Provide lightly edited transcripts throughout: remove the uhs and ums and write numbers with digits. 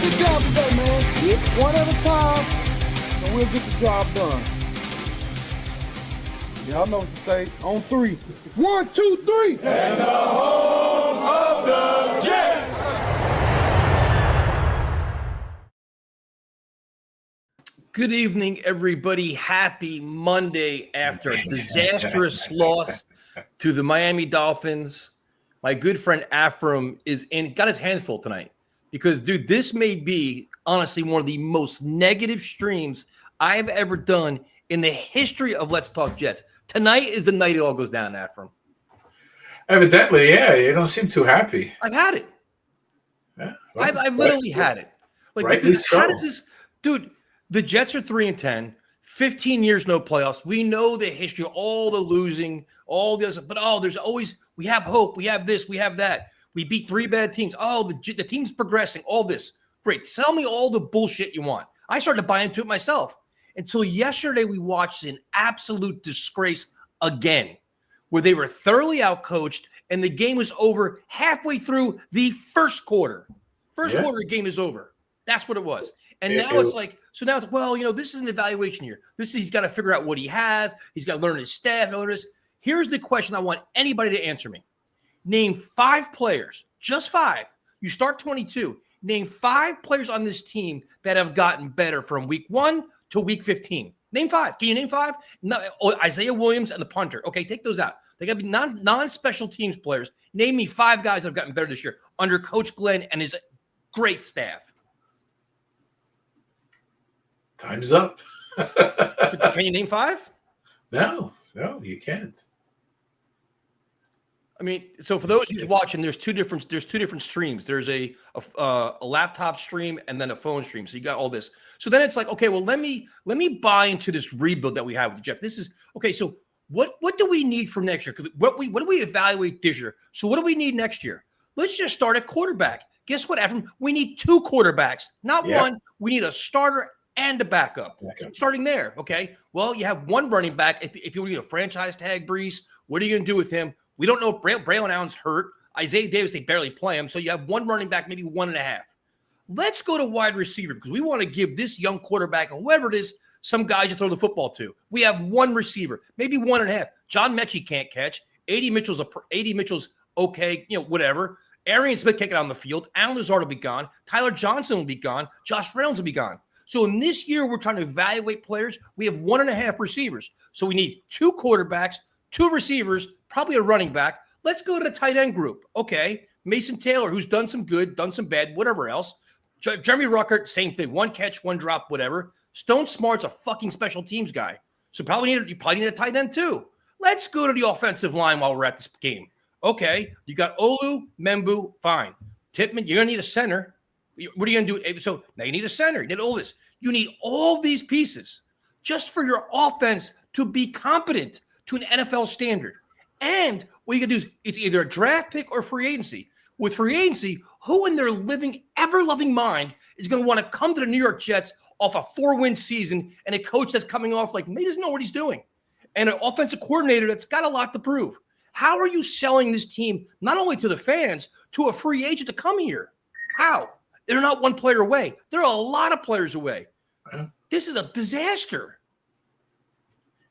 Good job today, man. It's one at a time, and we'll get the job done. Y'all know what to say. On three. 1, 2, 3. And the home of the Jets. Good evening, everybody. Happy Monday after a disastrous loss to the Miami Dolphins. My good friend Afram got his hands full tonight because, dude, this may be honestly one of the most negative streams I've ever done in the history of Let's Talk Jets. Tonight is the night it all goes down, Afram. Evidently, yeah. You don't seem too happy. I've had it. Yeah, well, I've literally had it. Like, rightly so. How does this, dude? The Jets are 3-10, 15 years no playoffs. We know the history of all the losing, all this, but there's always we have hope. We have this. We have that. We beat 3 bad teams. The team's progressing. All this. Great. Tell me all the bullshit you want. I started to buy into it myself. Until yesterday, we watched an absolute disgrace again, where they were thoroughly outcoached, and the game was over halfway through the first quarter. First quarter, the game is over. That's what it was. And now it's like, so now it's, this is an evaluation year. He's got to figure out what he has. He's got to learn his staff. Here's the question I want anybody to answer me. Name 5 players, just 5. You start 22. Name 5 players on this team that have gotten better from week 1 to week 15. Name 5. Can you name 5? No, Isaiah Williams and the punter. Okay, take those out. They got to be non-special teams players. Name me 5 guys that have gotten better this year under Coach Glenn and his great staff. Time's up. Can you name 5? No, you can't. I mean, so for those who's watching, there's two different streams. There's a laptop stream and then a phone stream. So you got all this. So then it's like, okay, well, let me buy into this rebuild that we have with Jeff. This is okay. So what do we need for next year? Because what do we evaluate this year? So what do we need next year? Let's just start at quarterback. Guess what, Evan? We need 2 quarterbacks, not one. We need a starter and a backup. Starting there, okay? Well, you have 1 running back. If you want to franchise tag Brees, what are you going to do with him? We don't know if Braylon Allen's hurt. Isaiah Davis, they barely play him. So you have 1 running back, maybe 1.5. Let's go to wide receiver because we want to give this young quarterback, or whoever it is, some guys to throw the football to. We have 1 receiver, maybe 1.5. John Mechie can't catch. AD Mitchell's okay, whatever. Arian Smith can't get on the field. Alan Lazard will be gone. Tyler Johnson will be gone. Josh Reynolds will be gone. So in this year, we're trying to evaluate players. We have 1.5 receivers. So we need 2 quarterbacks, 2 receivers, probably a running back. Let's go to the tight end group. Okay. Mason Taylor, who's done some good, done some bad, whatever else. Jeremy Ruckert, same thing. 1 catch, 1 drop, whatever. Stone Smart's a fucking special teams guy. So you probably need a tight end too. Let's go to the offensive line while we're at this game. Okay. You got Olu, Membu, fine. Tippmann, you're going to need a center. What are you going to do? So now you need a center. You need all this. You need all these pieces just for your offense to be competent to an NFL standard. And what you can do is it's either a draft pick or free agency. With free agency, who in their ever-loving mind is going to want to come to the New York Jets off a 4-win season and a coach that's coming off like he doesn't know what he's doing, and an offensive coordinator that's got a lot to prove? How are you selling this team not only to the fans, to a free agent to come here? How? They're not 1 player away. They're a lot of players away. This is a disaster.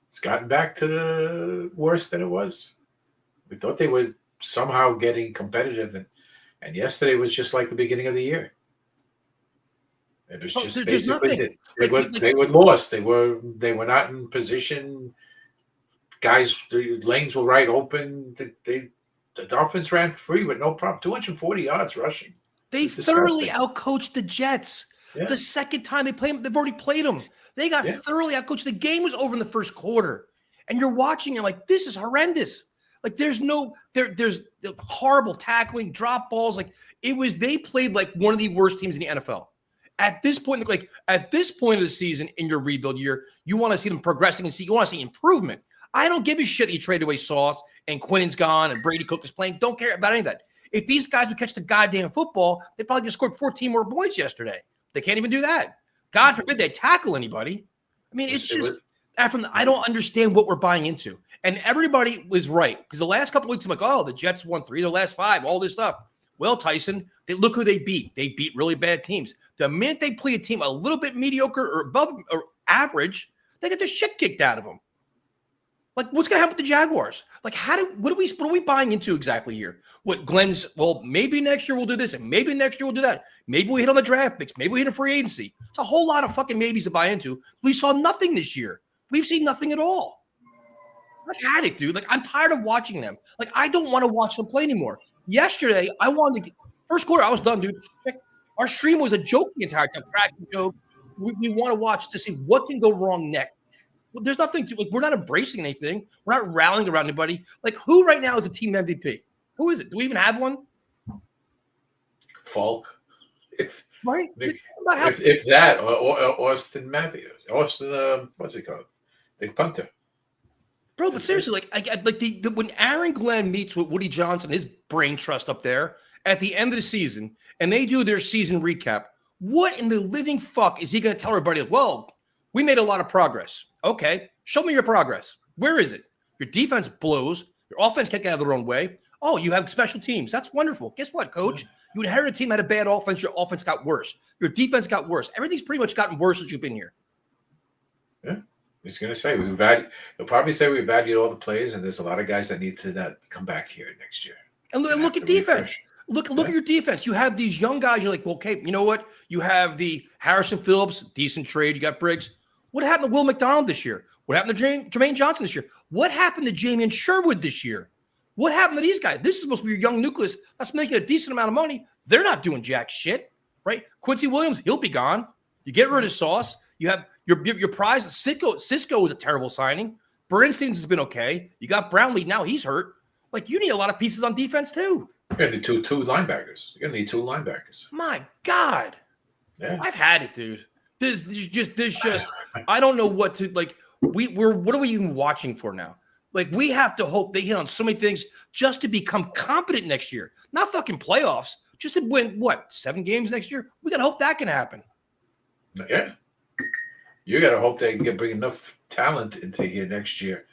It's gotten back to the worse than it was. We thought they were somehow getting competitive, and yesterday was just like the beginning of the year. It was just basically they were lost. They were not in position. Guys, the lanes were right open. The Dolphins ran free with no problem. 240 yards rushing. They thoroughly outcoached the Jets. Yeah. The second time they played them, they've already played them. They got thoroughly outcoached. The game was over in the first quarter. And you're watching, you're like, this is horrendous. Like there's horrible tackling, drop balls. Like they played like one of the worst teams in the NFL. At this point of the season in your rebuild year, you want to see them progressing and you want to see improvement. I don't give a shit that you traded away Sauce and Quinn's gone and Brady Cook is playing. Don't care about any of that. If these guys would catch the goddamn football, they probably just scored 14 more points yesterday. They can't even do that. God forbid they tackle anybody. I mean, I don't understand what we're buying into. And everybody was right because the last couple of weeks, I'm like, oh, the Jets won 3 of their last 5, all this stuff. Well, Tyson, look who they beat. They beat really bad teams. The minute they play a team a little bit mediocre or above or average, they get the shit kicked out of them. Like, what's going to happen with the Jaguars? Like, what are we buying into exactly here? What maybe next year we'll do this, and maybe next year we'll do that. Maybe we hit on the draft picks. Maybe we hit a free agency. It's a whole lot of fucking maybes to buy into. We saw nothing this year. We've seen nothing at all. I've had it, dude. Like, I'm tired of watching them. Like, I don't want to watch them play anymore. Yesterday, first quarter, I was done, dude. Our stream was a joke the entire time. Cracking joke. We want to watch to see what can go wrong next. Well, there's nothing to, like, we're not embracing anything. We're not rallying around anybody. Like, who right now is a team MVP? Who is it? Do we even have one? Falk. Right? If that, or Austin Matthews. Austin, what's it called? The punter. Bro, but seriously, when Aaron Glenn meets with Woody Johnson, his brain trust up there, at the end of the season, and they do their season recap, what in the living fuck is he going to tell everybody? Well, we made a lot of progress. Okay, show me your progress. Where is it? Your defense blows. Your offense can't get out of their own way. Oh, you have special teams. That's wonderful. Guess what, coach? You inherited a team that had a bad offense. Your offense got worse. Your defense got worse. Everything's pretty much gotten worse since you've been here. Yeah. He's going to say he'll probably say we valued all the plays, and there's a lot of guys that need to come back here next year. And look at defense. Look at your defense. You have these young guys. You're like, well, okay, you know what? You have the Harrison Phillips, decent trade. You got Briggs. What happened to Will McDonald this year? What happened to Jermaine Johnson this year? What happened to Jamien Sherwood this year? What happened to these guys? This is supposed to be your young nucleus that's making a decent amount of money. They're not doing jack shit, right? Quincy Williams, he'll be gone. You get rid of Sauce. You have your prize. Cisco is a terrible signing. Bernstein's has been okay. You got Brownlee. Now he's hurt. Like, you need a lot of pieces on defense too. You're going to need two linebackers. You're going to need 2 linebackers. My God. Yeah. I've had it, dude. There's just I don't know what to like. What are we even watching for now? Like, we have to hope they hit on so many things just to become competent next year. Not fucking playoffs. Just to win, 7 games next year? We got to hope that can happen. Yeah. You got to hope they can bring enough talent into here next year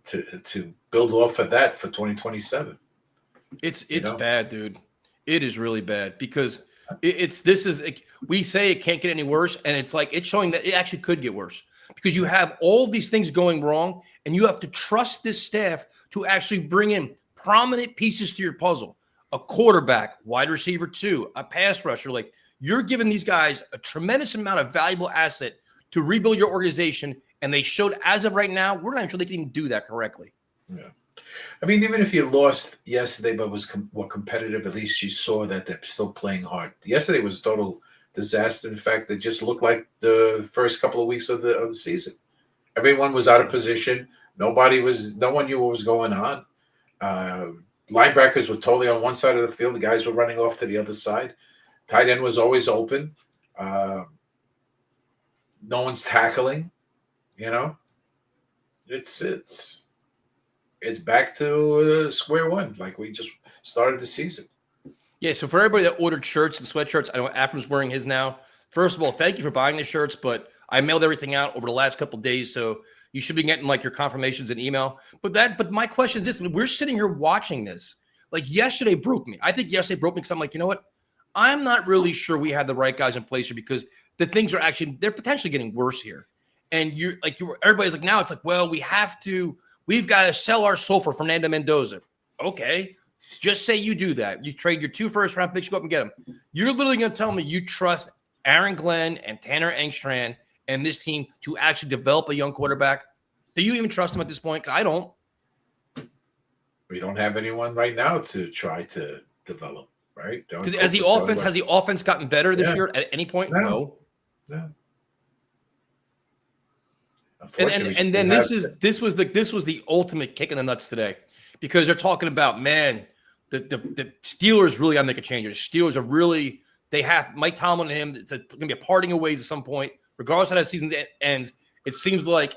to build off of that for 2027. It's bad, dude. It is really bad because we say it can't get any worse, and it's like it's showing that it actually could get worse because you have all these things going wrong, and you have to trust this staff to actually bring in prominent pieces to your puzzle. A quarterback, wide receiver 2, a pass rusher. Like, you're giving these guys a tremendous amount of valuable asset to rebuild your organization, and they showed as of right now, we're not sure they can even do that correctly. Yeah. I mean, even if you lost yesterday but was more competitive, at least you saw that they're still playing hard. Yesterday was a total disaster. In fact, it just looked like the first couple of weeks of the season. Everyone was out of position. No one knew what was going on. Linebackers were totally on one side of the field. The guys were running off to the other side. Tight end was always open. No one's tackling. It's back to square one, like we just started the season. Yeah, so for everybody that ordered shirts and sweatshirts, I know Afram's wearing his now. First of all, thank you for buying the shirts, but I mailed everything out over the last couple of days, so you should be getting like your confirmations in email. But my question is this: we're sitting here watching this. Like, yesterday broke me. I think yesterday broke me because I'm like, you know what? I'm not really sure we had the right guys in place here because the things they're potentially getting worse here. And everybody's like, now it's like, well, we've got to sell our soul for Fernando Mendoza. Okay. Just say you do that. You trade your 2 first-round picks, go up and get them. You're literally going to tell me you trust Aaron Glenn and Tanner Engstrand and this team to actually develop a young quarterback? Do you even trust them at this point? I don't. We don't have anyone right now to try to develop, right? Because has the offense gotten better this year at any point? No. Unfortunately, And then this was the ultimate kick in the nuts today, because they're talking about, man, the Steelers really got to make a change. The Steelers are really, they have Mike Tomlin and him. It's going to be a parting of ways at some point, regardless of how the season ends. It seems like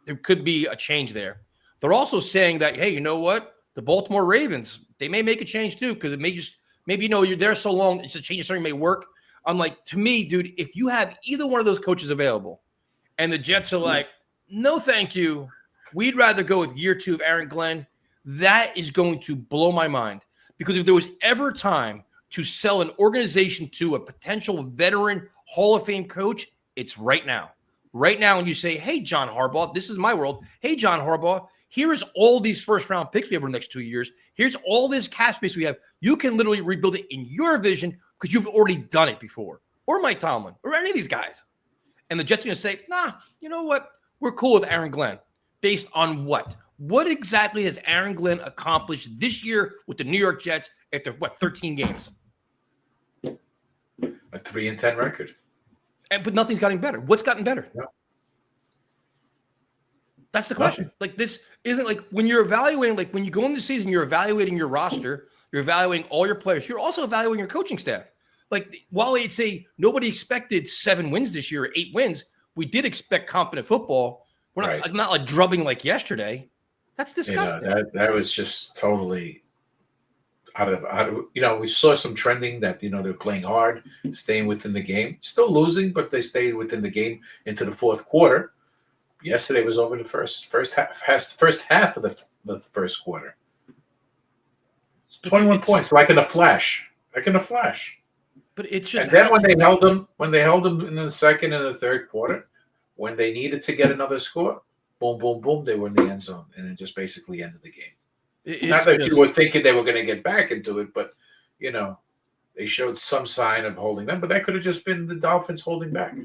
there could be a change there. They're also saying that, hey, you know what? The Baltimore Ravens, they may make a change too, because it may just, maybe, you know, you're there so long, it's a change of something may work. I'm like, to me, dude, if you have either one of those coaches available and the Jets are like, no, thank you, we'd rather go with year 2 of Aaron Glenn, that is going to blow my mind. Because if there was ever time to sell an organization to a potential veteran Hall of Fame coach, it's right now. Right now, when you say, hey, John Harbaugh, this is my world. Hey, John Harbaugh, here is all these first-round picks we have for the next 2 years. Here's all this cap space we have. You can literally rebuild it in your vision because you've already done it before. Or Mike Tomlin, or any of these guys. And the Jets are going to say, nah, you know what? We're cool with Aaron Glenn. Based on what? What exactly has Aaron Glenn accomplished this year with the New York Jets after, 13 games? A 3-10 record. But nothing's gotten better. What's gotten better? Yeah. That's the question. Like, this isn't like when you're evaluating, like when you go into the season, you're evaluating your roster, you're evaluating all your players, you're also evaluating your coaching staff. Like, while it's nobody expected 7 wins this year or 8 wins, we did expect competent football. We're not like drubbing like yesterday. That's disgusting. That was just totally out of, you know, we saw some trending that, you know, they're playing hard, staying within the game, still losing, but they stayed within the game into the fourth quarter. Yesterday was over the first half of the first quarter. 21 points, like in a flash. But it's just, and then when they held them in the second and the third quarter, when they needed to get another score, boom, boom, boom, they were in the end zone, and it just basically ended the game. Not that you were thinking they were going to get back into it, but, you know, they showed some sign of holding them, but that could have just been the Dolphins holding back.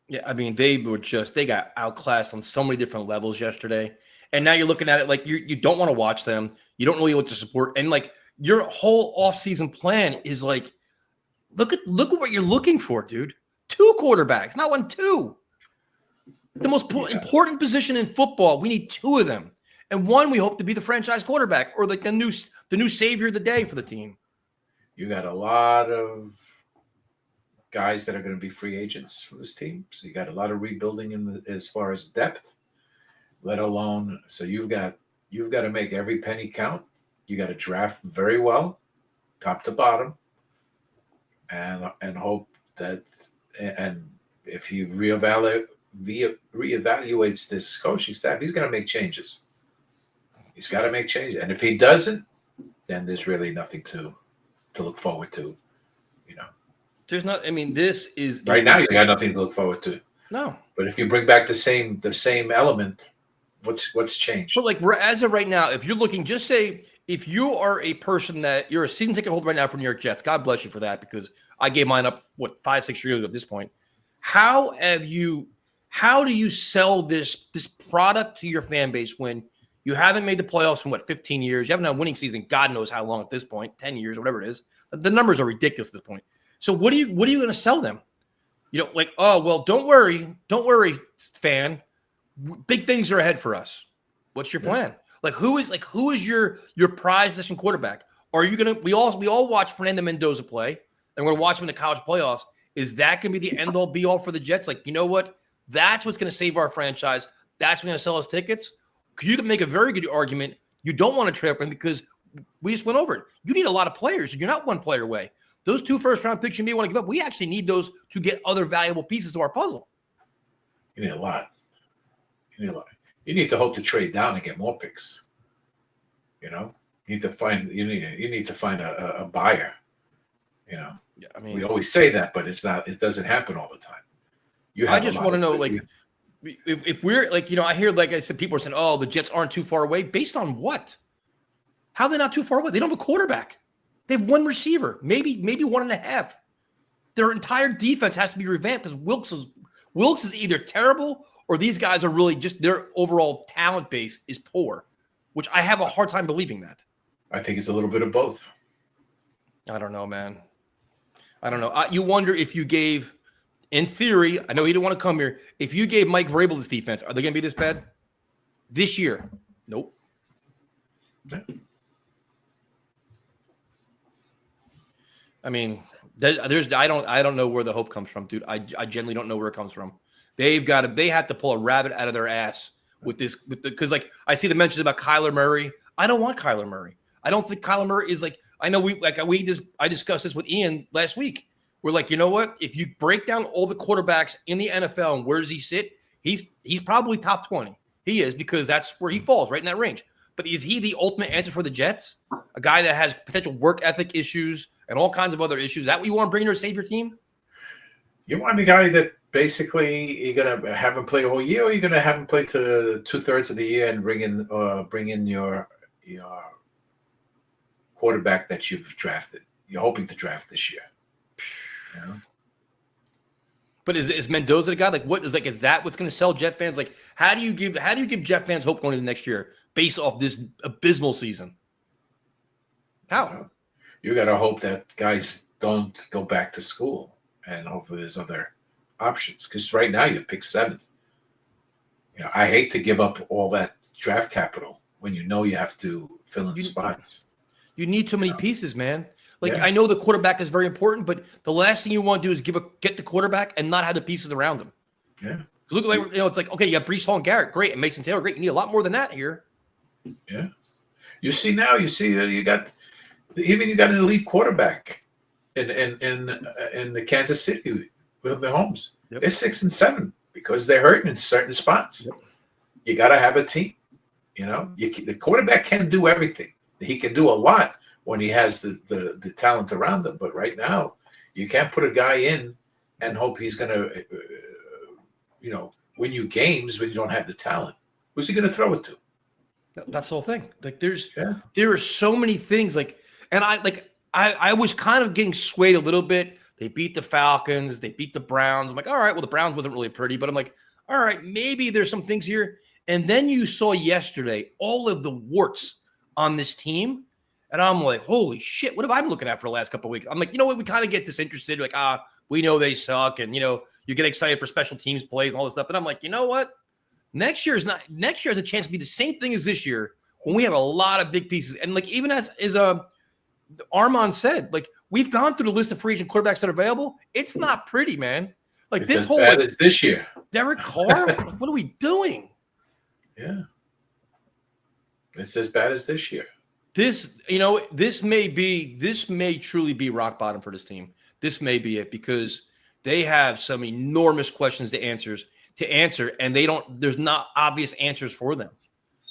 Yeah, I mean, they got outclassed on so many different levels yesterday. And now you're looking at it like you don't want to watch them. You don't really want to support. And like your whole offseason plan is like, look at what you're looking for, dude. 2 quarterbacks, not 1, 2. The most important position in football, we need 2 of them. And one, we hope to be the franchise quarterback or like the new savior of the day for the team. You got a lot of guys that are going to be free agents for this team. So you got a lot of rebuilding as far as depth, let alone. So you've got to make every penny count. You got to draft very well, top to bottom, and hope that, and if he reevaluates this coaching staff, he's got to make changes. He's got to make changes, and if he doesn't, then there's really nothing to look forward to. You know, there's not. I mean, this is right now. You got nothing to look forward to. No, but if you bring back the same element, what's changed? But like as of right now, if you're looking, just say if you are a person that you're a season ticket holder right now for New York Jets, God bless you for that, because I gave mine up 5-6 years ago at this point. How do you sell this product to your fan base when you haven't made the playoffs in 15 years? You haven't had a winning season, God knows how long at this point, 10 years, whatever it is. The numbers are ridiculous at this point. So what are you going to sell them? You know, like, oh, well, don't worry, fan. Big things are ahead for us. What's your plan? Like, who is your prize position quarterback? Are you gonna? We all watch Fernando Mendoza play, and we're gonna watch him in the college playoffs. Is that gonna be the end all be all for the Jets? Like, you know what? That's what's gonna save our franchise. That's what's gonna sell us tickets. Because you can make a very good argument. You don't want to trade for him because we just went over it. You need a lot of players. You're not one player away. Those 2 first-round picks you may want to give up. We actually need those to get other valuable pieces to our puzzle. You need a lot. You need to hope to trade down and get more picks. You know, you need to find a buyer. You know, yeah, I mean, we always say that, but it's not. It doesn't happen all the time. I just want to know, like, if we're like, you know, I hear, like I said, people are saying, "Oh, the Jets aren't too far away." Based on what? How are they not too far away? They don't have a quarterback. They have 1 receiver, maybe 1.5. Their entire defense has to be revamped because Wilkes is either terrible or these guys are really just their overall talent base is poor, which I have a hard time believing that. I think it's a little bit of both. I don't know, man. I don't know. You wonder if you gave in theory, I know he didn't want to come here. If you gave Mike Vrabel this defense, are they going to be this bad this year? Nope. I mean, I don't know where the hope comes from, dude. I genuinely don't know where it comes from. They have to pull a rabbit out of their ass with this, because like I see the mentions about Kyler Murray. I don't want Kyler Murray. I don't think Kyler Murray is like, I know I discussed this with Ian last week. We're like, you know what? If you break down all the quarterbacks in the NFL and where does he sit, he's probably top 20. He is, because that's where he falls, right in that range. But is he the ultimate answer for the Jets? A guy that has potential work ethic issues and all kinds of other issues. Is that what you want to bring to save your team? You want the guy that basically you're gonna have him play a whole year, or you're gonna have him play to 2/3 of the year and bring in your quarterback that you've drafted. You're hoping to draft this year. You know? But is Mendoza the guy? Like, what is like? Is that what's going to sell Jet fans? Like, how do you give Jet fans hope going into next year based off this abysmal season? How? You got to hope that guys don't go back to school, and hopefully there's other options. Because right now you pick 7th. You know, I hate to give up all that draft capital when you know you have to fill in spots. You need too many pieces, man. Like, I know the quarterback is very important, but the last thing you want to do is get the quarterback and not have the pieces around him. Yeah. Look, like, it's like, okay, you got Breece Hall and Garrett, great, and Mason Taylor, great. You need a lot more than that here. Yeah. You got an elite quarterback in the Kansas City with Mahomes. Yep. They're 6 and 7 because they're hurting in certain spots. Yep. You got to have a team. You know, the quarterback can do everything. He can do a lot when he has the talent around him. But right now, you can't put a guy in and hope he's going to, win you games when you don't have the talent. Who's he going to throw it to? That's the whole thing. Like, there are so many things. Like, and I was kind of getting swayed a little bit. They beat the Falcons. They beat the Browns. I'm like, all right, well, the Browns wasn't really pretty, but I'm like, all right, maybe there's some things here. And then you saw yesterday all of the warts on this team. And I'm like, holy shit, what have I been looking at for the last couple of weeks? I'm like, you know what? We kind of get disinterested. Like, we know they suck. And, you get excited for special teams plays and all this stuff. And I'm like, you know what? Next year has a chance to be the same thing as this year when we have a lot of big pieces. And like, even as Armand said, like, we've gone through the list of free agent quarterbacks that are available. It's not pretty, man. Like, it's this as whole bad as this year. Derek Carr, what are we doing? Yeah. It's as bad as this year. This may truly be rock bottom for this team. This may be it, because they have some enormous questions to answer, and there's not obvious answers for them.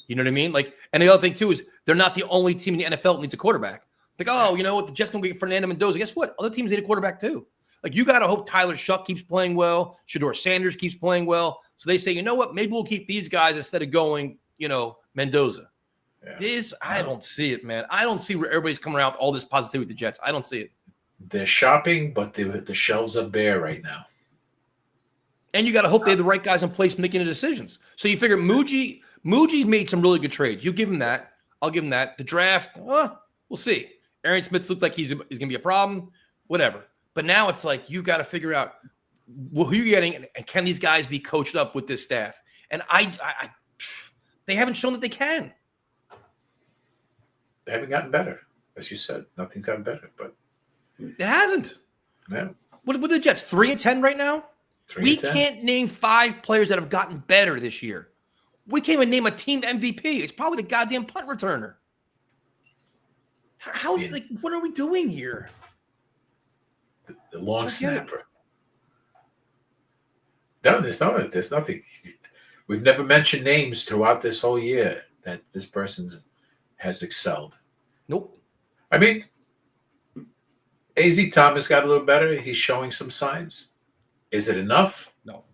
You know what I mean? Like, and the other thing too is they're not the only team in the NFL that needs a quarterback. Like, oh, you know what? The Jets going to get Fernando Mendoza. Guess what? Other teams need a quarterback too. Like, you got to hope Tyler Shuck keeps playing well. Shedeur Sanders keeps playing well. So they say, you know what? Maybe we'll keep these guys instead of going, Mendoza. Yeah. I don't see it, man. I don't see where everybody's coming around with all this positivity with the Jets. I don't see it. They're shopping, but the shelves are bare right now. And you got to hope they have the right guys in place making the decisions. So you figure Muji's made some really good trades. You give him that. I'll give him that. The draft, we'll see. Aaron Smith looks like he's going to be a problem. Whatever. But now it's like you got to figure out who you're getting, and can these guys be coached up with this staff? And they haven't shown that they can. They haven't gotten better, as you said. Nothing's gotten better, but it hasn't. No. What are the Jets? 3-10 right now? 3-10. We can't name 5 players that have gotten better this year. We can't even name a team MVP. It's probably the goddamn punt returner. What are we doing here? The long snapper. No, there's nothing. We've never mentioned names throughout this whole year that this person has excelled. Nope. I mean, A.Z. Thomas got a little better. He's showing some signs. Is it enough? No.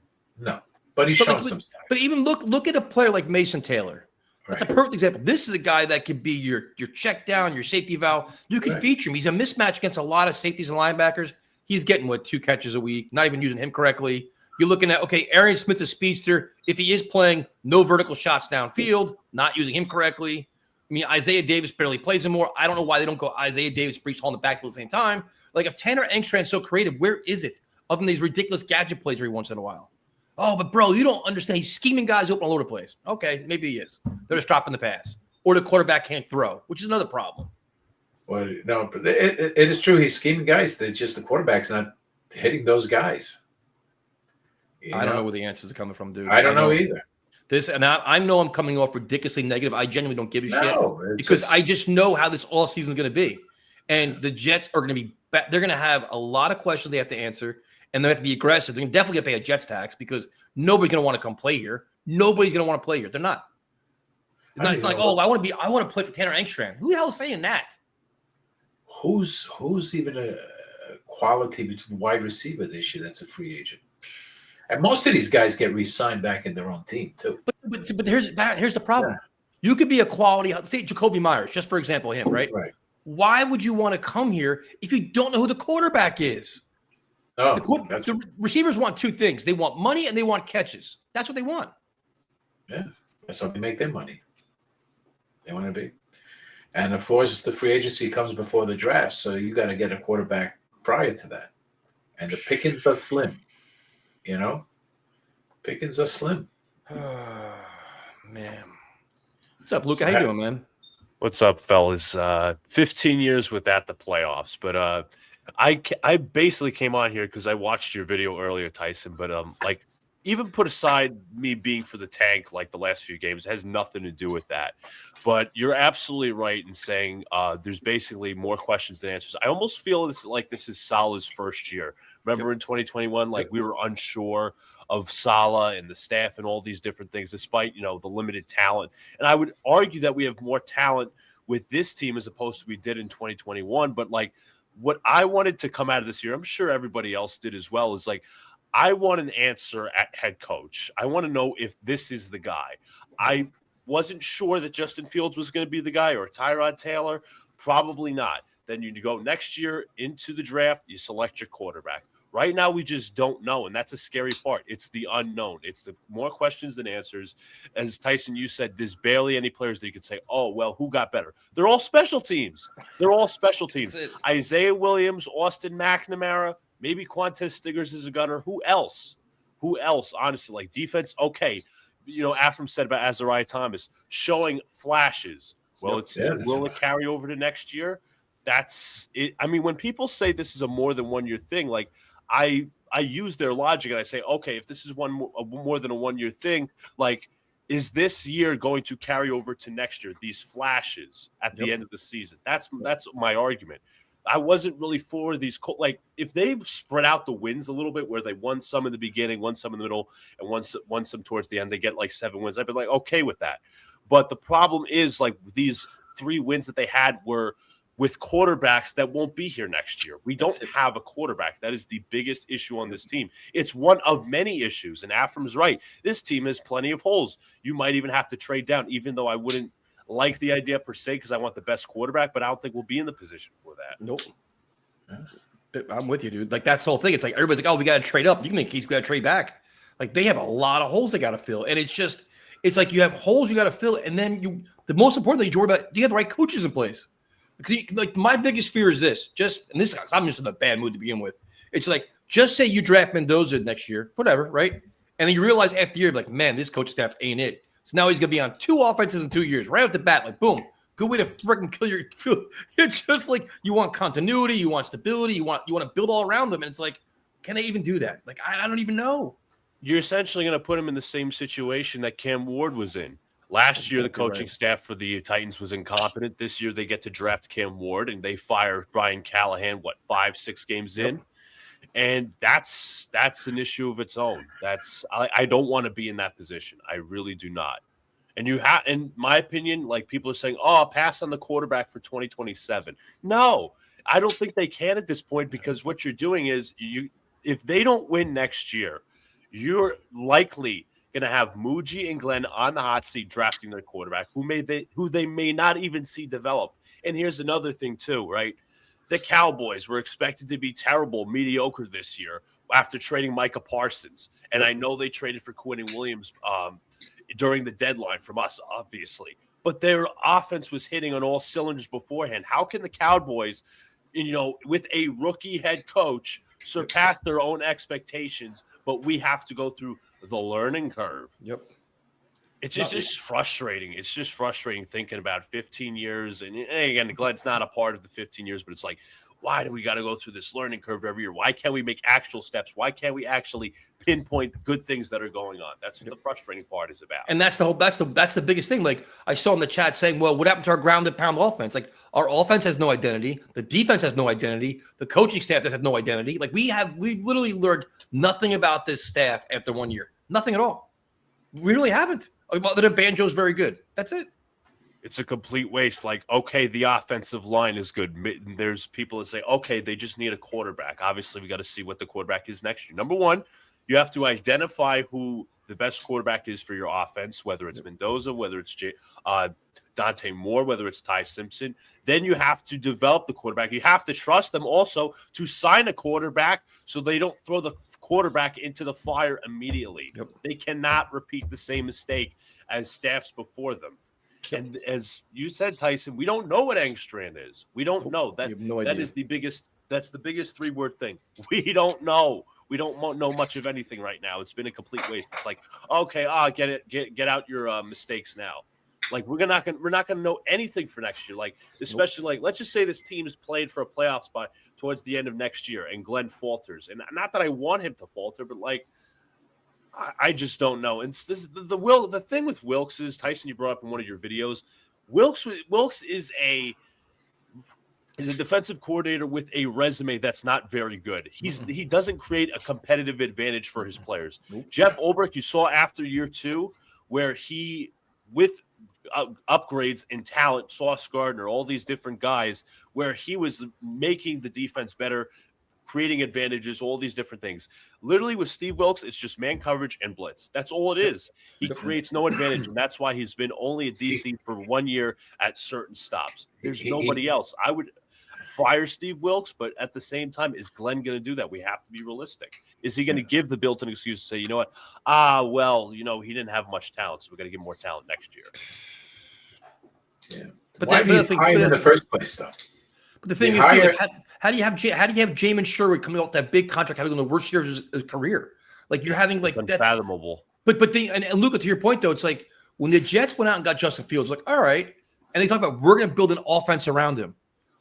But he's showing some signs. But even look at a player like Mason Taylor. That's a perfect example. This is a guy that could be your check down, your safety valve. You can feature him. He's a mismatch against a lot of safeties and linebackers. He's getting, 2 catches a week, not even using him correctly. You're looking at, Arian Smith's a speedster. If he is playing, no vertical shots downfield, not using him correctly. I mean, Isaiah Davis barely plays him more. I don't know why they don't go Isaiah Davis, Breece Hall in the backfield at the same time. Like, if Tanner Engstrand's so creative, where is it? other than these ridiculous gadget plays every once in a while. Oh, but bro, you don't understand. He's scheming guys open all over the place. Okay, maybe he is. They're just dropping the pass. Or the quarterback can't throw, which is another problem. Well, no, but it is true. He's scheming guys. That just the quarterback's not hitting those guys. I don't know where the answers are coming from, dude. I don't know either. I know I'm coming off ridiculously negative. I genuinely don't give a shit because I just know how this all season is going to be. And the Jets are going to be – they're going to have a lot of questions they have to answer, and they have to be aggressive. They're definitely going to pay a Jets tax because nobody's going to want to come play here. Nobody's going to want to play here. They're not. It's not like, I want to play for Tanner Engstrand. Who the hell is saying that? Who's even a quality wide receiver this year that's a free agent? And most of these guys get re-signed back in their own team too. But here's the problem. Yeah. You could be a quality, say Jacoby Myers, just for example, him, right? Right. Why would you want to come here if you don't know who the quarterback is? Oh, the receivers want two things. They want money and they want catches. That's what they want. Yeah, that's how they make their money. They want to be. And of course, the free agency comes before the draft, so you got to get a quarterback prior to that. And the pickings are slim. You know, pickings are slim. Man. What's up, Luca? How you doing, man? What's up, fellas? 15 years without the playoffs, but I basically came on here because I watched your video earlier, Tyson. But like, even put aside me being for the tank, like the last few games, it has nothing to do with that. But you're absolutely right in saying there's basically more questions than answers. I almost feel this is Salah's first year. Remember in 2021, like we were unsure of Salah and the staff and all these different things, despite, the limited talent. And I would argue that we have more talent with this team as opposed to we did in 2021. But like what I wanted to come out of this year, I'm sure everybody else did as well, is like, I want an answer at head coach. I want to know if this is the guy. I wasn't sure that Justin Fields was going to be the guy or Tyrod Taylor. Probably not. Then you go next year into the draft, you select your quarterback. Right now, we just don't know, and that's a scary part. It's the unknown. It's the more questions than answers. As Tyson, you said, there's barely any players that you could say, oh, well, who got better? They're all special teams. Isaiah Williams, Austin McNamara, maybe Quantez Stiggers is a gunner. Who else? Honestly, like defense, okay. Afram said about Azariah Thomas showing flashes. Well, will it carry over to next year? That's it. I mean, when people say this is a more than 1 year thing, like I use their logic and I say, okay, if this is more than a 1 year thing, like, is this year going to carry over to next year? These flashes at the end of the season. That's my argument. I wasn't really for these, like, if they've spread out the wins a little bit where they won some in the beginning, won some in the middle, and won some towards the end, they get like 7 wins. I'd be like, okay with that. But the problem is, like, these 3 wins that they had were with quarterbacks that won't be here next year. We don't have a quarterback. That is the biggest issue on this team. It's one of many issues, and Afram's right. This team has plenty of holes. You might even have to trade down, even though I wouldn't like the idea per se because I want the best quarterback, but I don't think we'll be in the position for that. Nope. I'm with you, dude. Like, that's the whole thing. It's like everybody's like, oh, we got to trade up. You can make a case we got to trade back. Like, they have a lot of holes they got to fill. And it's like you have holes you got to fill, and then the most important thing you worry about, do you have the right coaches in place? Because like my biggest fear is this, I'm just in a bad mood to begin with. It's like, just say you draft Mendoza next year, whatever, right? And then you realize after the year, like, man, this coach staff ain't it. So now he's going to be on 2 offenses in 2 years, right off the bat, like, boom. Good way to freaking kill your – it's just like you want continuity, you want stability, you want to build all around them. And it's like, can they even do that? Like, I don't even know. You're essentially going to put him in the same situation that Cam Ward was in. Last year, the coaching staff for the Titans was incompetent. This year, they get to draft Cam Ward, and they fire Brian Callahan, 5-6 games in? And that's an issue of its own. I don't want to be in that position. I really do not. And in my opinion, like, people are saying, oh, pass on the quarterback for 2027. No, I don't think they can at this point, because what you're doing is if they don't win next year, you're likely going to have Muji and Glenn on the hot seat drafting their quarterback, who they may not even see develop. And here's another thing too, right? The Cowboys were expected to be terrible, mediocre this year after trading Micah Parsons. And I know they traded for Quinnen Williams during the deadline from us, obviously. But their offense was hitting on all cylinders beforehand. How can the Cowboys, with a rookie head coach, surpass their own expectations, but we have to go through the learning curve. Yep. It's just frustrating. It's just frustrating thinking about 15 years. And again, Glenn's not a part of the 15 years, but it's like, why do we got to go through this learning curve every year? Why can't we make actual steps? Why can't we actually pinpoint good things that are going on? That's what the frustrating part is about. And that's the biggest thing. Like I saw in the chat saying, well, what happened to our ground and pound offense? Like our offense has no identity. The defense has no identity. The coaching staff has no identity. Like we literally learned nothing about this staff after 1 year. Nothing at all. We really haven't. Other than Banjo's very good. That's it. It's a complete waste. Like, okay, the offensive line is good. There's people that say, okay, they just need a quarterback. Obviously, we got to see what the quarterback is next year. Number one, you have to identify who the best quarterback is for your offense, whether it's Mendoza, whether it's Dante Moore, whether it's Ty Simpson. Then you have to develop the quarterback. You have to trust them also to sign a quarterback so they don't throw the quarterback into the fire immediately. Yep. They cannot repeat the same mistake as staffs before them. And as you said, Tyson, we don't know what Engstrand is. We don't know. That is the biggest. That's the biggest 3-word thing. We don't know. We don't know much of anything right now. It's been a complete waste. It's like, okay, get out your mistakes now. Like we're not gonna know anything for next year. Like especially like let's just say this team is played for a playoff spot towards the end of next year, and Glenn falters. And not that I want him to falter, but like. I just don't know. And the thing with Wilks is, Tyson, you brought up in one of your videos, Wilks is a defensive coordinator with a resume that's not very good. He doesn't create a competitive advantage for his players. Jeff Ulbrich, you saw after year 2, where he with upgrades in talent, Sauce Gardner, all these different guys, where he was making the defense better, creating advantages, all these different things. Literally with Steve Wilks, it's just man coverage and blitz. That's all it is. He creates no advantage, and that's why he's been only a DC for 1 year at certain stops. There's nobody else. I would fire Steve Wilks, but at the same time, is Glenn going to do that? We have to be realistic. Is he going to give the built-in excuse to say, you know what? Well, he didn't have much talent, so we're going to give him more talent next year. Yeah. But why be hired in the first place, though? But the thing is, like, how do you have Jamin Sherwood coming off that big contract, having the worst years of his career? Like you're having like that's unfathomable. But and Luca, to your point though, it's like when the Jets went out and got Justin Fields, like all right, and they talk about we're going to build an offense around him.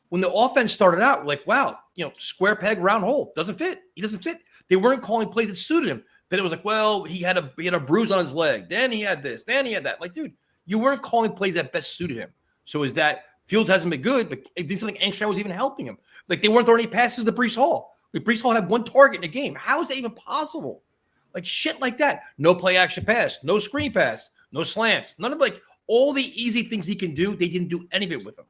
When the offense started out, like wow, square peg round hole doesn't fit. He doesn't fit. They weren't calling plays that suited him. Then it was like, well, he had a bruise on his leg. Then he had this. Then he had that. Like, dude, you weren't calling plays that best suited him. So is that Fields hasn't been good, but it didn't seem like Engstrand was even helping him. Like they weren't throwing any passes to Breece Hall. Like Breece Hall had 1 target in a game. How is that even possible? Like shit like that. No play action pass, no screen pass, no slants. None of like all the easy things he can do. They didn't do any of it with him.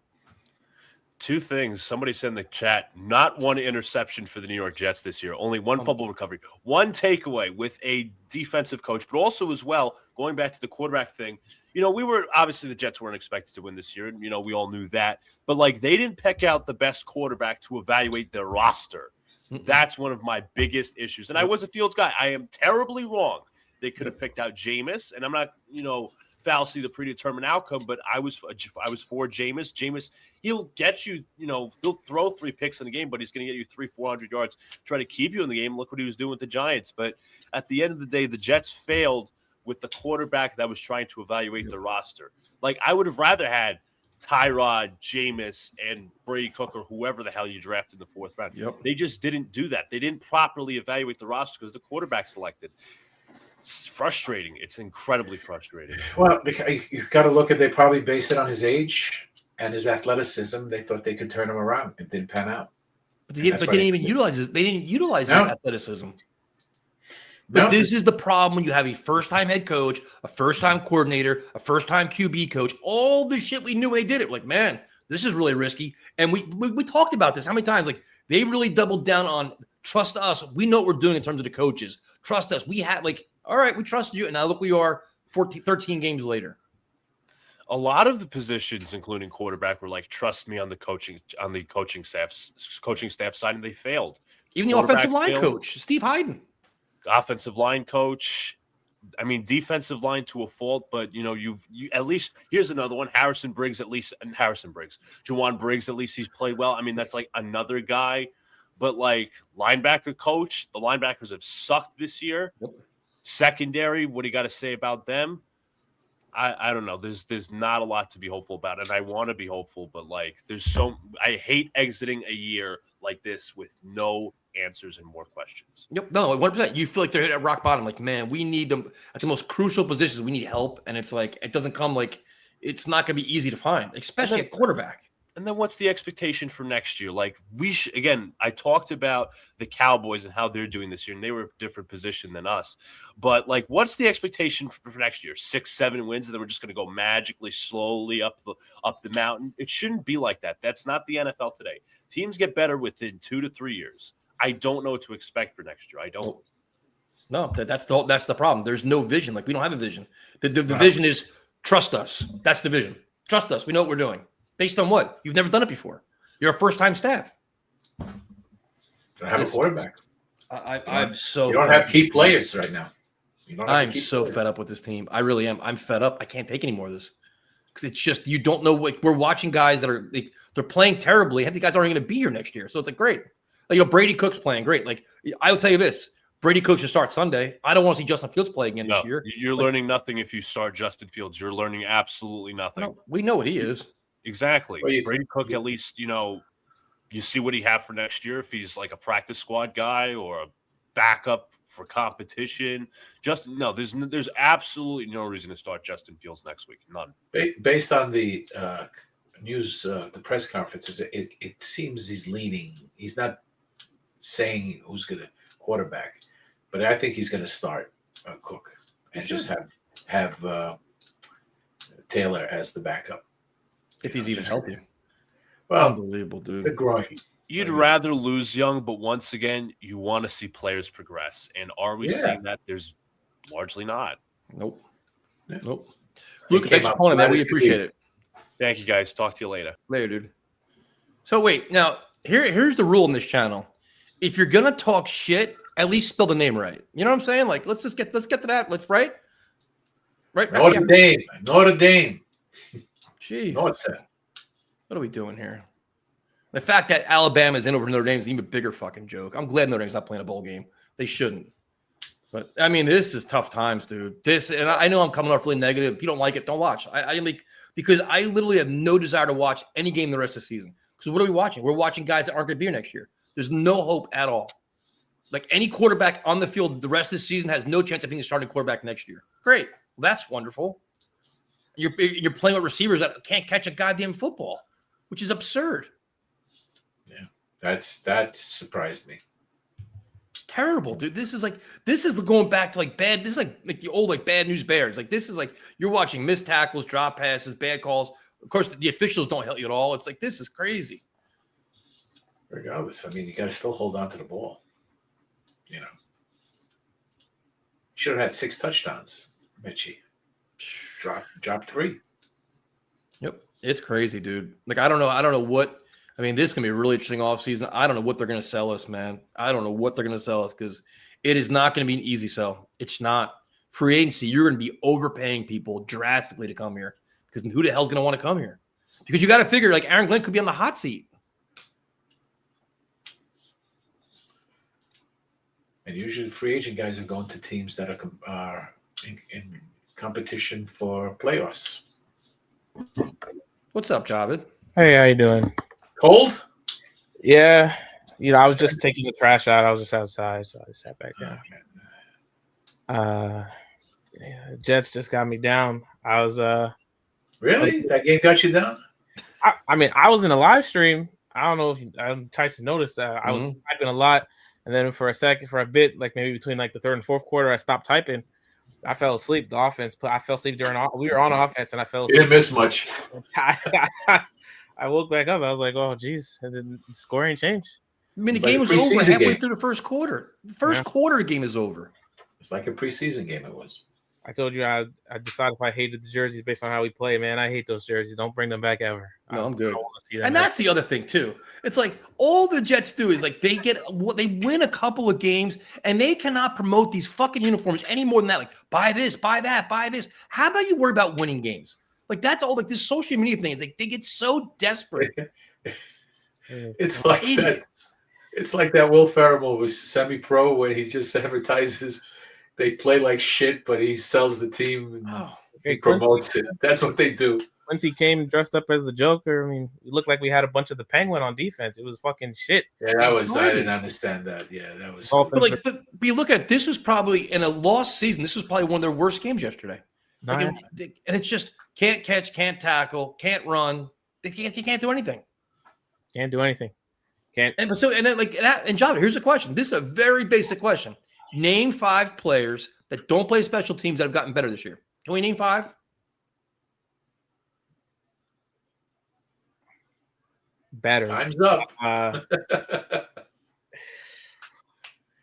2 things. Somebody said in the chat, not 1 interception for the New York Jets this year, only 1 fumble recovery, 1 takeaway with a defensive coach, but also as well, going back to the quarterback thing, we were obviously the Jets weren't expected to win this year. We all knew that, but like they didn't pick out the best quarterback to evaluate their roster. That's one of my biggest issues. And I was a Fields guy. I am terribly wrong. They could have picked out Jameis, and I'm not, fallacy the predetermined outcome, but I was for Jameis. Jameis, he'll get you, he'll throw 3 picks in the game, but he's going to get you 300-400 yards, try to keep you in the game. Look what he was doing with the Giants. But at the end of the day, the Jets failed with the quarterback that was trying to evaluate the roster. Like I would have rather had Tyrod, Jameis, and Brady Cook, or whoever the hell you drafted in the 4th round. Yep. They just didn't do that. They didn't properly evaluate the roster because the quarterback selected. It's frustrating. It's incredibly frustrating. Well, you've got to look at, they probably base it on his age and his athleticism. They thought they could turn him around. It didn't pan out. But they didn't even utilize his. They didn't utilize his athleticism. But this is the problem when you have a first-time head coach, a first-time coordinator, a first-time QB coach, all the shit we knew when they did it. Like, man, this is really risky. And we talked about this how many times? Like, they really doubled down on trust us. We know what we're doing in terms of the coaches. Trust us. We had all right, we trust you. And now look, we are 13 games later. A lot of the positions, including quarterback, were like, trust me on the coaching staff side, and they failed. Even the offensive line coach, Steve Hyden. Offensive line coach, defensive line to a fault, but you at least, here's another one. Juwan Briggs, at least he's played well. That's like another guy But like linebacker coach, the linebackers have sucked this year. Yep. Secondary, what do you got to say about them? I don't know. There's not a lot to be hopeful about, and I want to be hopeful, but like I hate exiting a year like this with no answers and more questions. Yep. No, 100%. You feel like they're at rock bottom. Like, man, we need them at the most crucial positions. We need help, and it's like it doesn't come like it's not going to be easy to find, especially at quarterback. And then what's the expectation for next year? Like again, I talked about the Cowboys and how they're doing this year, and they were a different position than us. But like, what's the expectation for next year? 6-7 wins, and then we're just going to go magically slowly up the mountain. It shouldn't be like that. That's not the NFL today. Teams get better within 2 to 3 years. I don't know what to expect for next year. I don't. No, that's the problem. There's no vision. Like we don't have a vision. The vision is trust us. That's the vision. Trust us. We know what we're doing. Based on what? You've never done it before. You're a first-time staff. Don't have a quarterback. I'm so. You don't have key players right now. I'm so fed up with this team. I really am. I'm fed up. I can't take any more of this because it's just you don't know what we're watching. Guys that are they're playing terribly. Half the guys aren't going to be here next year. So it's like great. Like Brady Cook's playing great. Like I will tell you this: Brady Cook should start Sunday. I don't want to see Justin Fields play again this year. You're learning nothing if you start Justin Fields. You're learning absolutely nothing. No, we know what he is. Exactly. Well, Brady Cook, at least, you see what he have for next year. If he's like a practice squad guy or a backup for competition, there's absolutely no reason to start Justin Fields next week. None. Based on the news, the press conferences, it seems he's leaning. He's not saying who's going to quarterback, but I think he's going to start Cook and just have Taylor as the backup. If he's even healthy. Well, unbelievable, dude. The groin. You'd rather lose Young, but once again, you want to see players progress. And are we seeing that? There's largely not. Nope. Luke, thanks for calling, man. We appreciate it. Thank you, guys. Talk to you later. Later, dude. So wait, now here's the rule in this channel. If you're gonna talk shit, at least spell the name right. You know what I'm saying? Like, let's get to that. Let's right. Notre Dame. Jeez. What are we doing here? The fact that Alabama's in over Notre Dame is an even bigger fucking joke. I'm glad Notre Dame's not playing a bowl game. They shouldn't. But I mean, this is tough times, dude. And I know I'm coming off really negative. If you don't like it, don't watch. Because I literally have no desire to watch any game the rest of the season. Because what are we watching? We're watching guys that aren't going to be here next year. There's no hope at all. Like any quarterback on the field the rest of the season has no chance of being a starting quarterback next year. Great. Well, that's wonderful. You're playing with receivers that can't catch a goddamn football, which is absurd. Yeah, that surprised me. Terrible, dude. This is going back to like bad. This is like the old like bad news bears. Like this is like you're watching missed tackles, drop passes, bad calls. Of course, the officials don't help you at all. It's like this is crazy. Regardless, I mean, you got to still hold on to the ball. Should have had 6 touchdowns, Mitchie. Drop 3. Yep, it's crazy, dude. Like I don't know what. I mean, this can be a really interesting offseason. I don't know what they're going to sell us, man. I don't know what they're going to sell us because it is not going to be an easy sell. It's not. Free agency, you're going to be overpaying people drastically to come here because who the hell's going to want to come here? Because you got to figure like Aaron Glenn could be on the hot seat. And usually free agent guys are going to teams that are in competition for playoffs. What's up, Javid? Hey, how you doing? Cold? Yeah. I was just taking the trash out. I was just outside, so I just sat back down. Jets just got me down. I was Really? That game got you down? I mean, I was in a live stream. I don't know if Tyson noticed that. I was typing a lot, and then for a bit, like maybe between like the third and fourth quarter, I stopped typing. I fell asleep. The offense, I fell asleep we were on offense, and I fell asleep. You didn't miss much. I woke back up. I was like, "Oh, geez," and then the score ain't changed. I mean, the game was over halfway through the first quarter. The first quarter, the game is over. It's like a preseason game. It was. I told you I decided if I hated the jerseys based on how we play. Man, I hate those jerseys. Don't bring them back ever. No, I'm good. And that's the other thing too. It's like all the Jets do is like they win a couple of games and they cannot promote these fucking uniforms any more than that. Like buy this, buy that, buy this. How about you worry about winning games? Like that's all. Like this social media thing is like they get so desperate. It's like that. It's like that Will Ferrell movie, Semi-Pro, where he just advertises they play like shit, but he sells the team and Oh, he Hey, Quincy, promotes it. That's what they do. Quincy came dressed up as the Joker. I mean, it looked like we had a bunch of the Penguin on defense. It was fucking shit. Yeah, that was. I garbage. didn't understand that. Yeah, that was. Dolphins but like, but you look at this was probably in a lost season. This was probably one of their worst games yesterday. Like, Nine. and it's just can't catch, can't tackle, can't run. They can't do anything. Can't do anything. Can't. And so and then like and Java, here's a question. This is a very basic question. Name 5 players that don't play special teams that have gotten better this year. Can we name 5? Better. Time's up. Uh,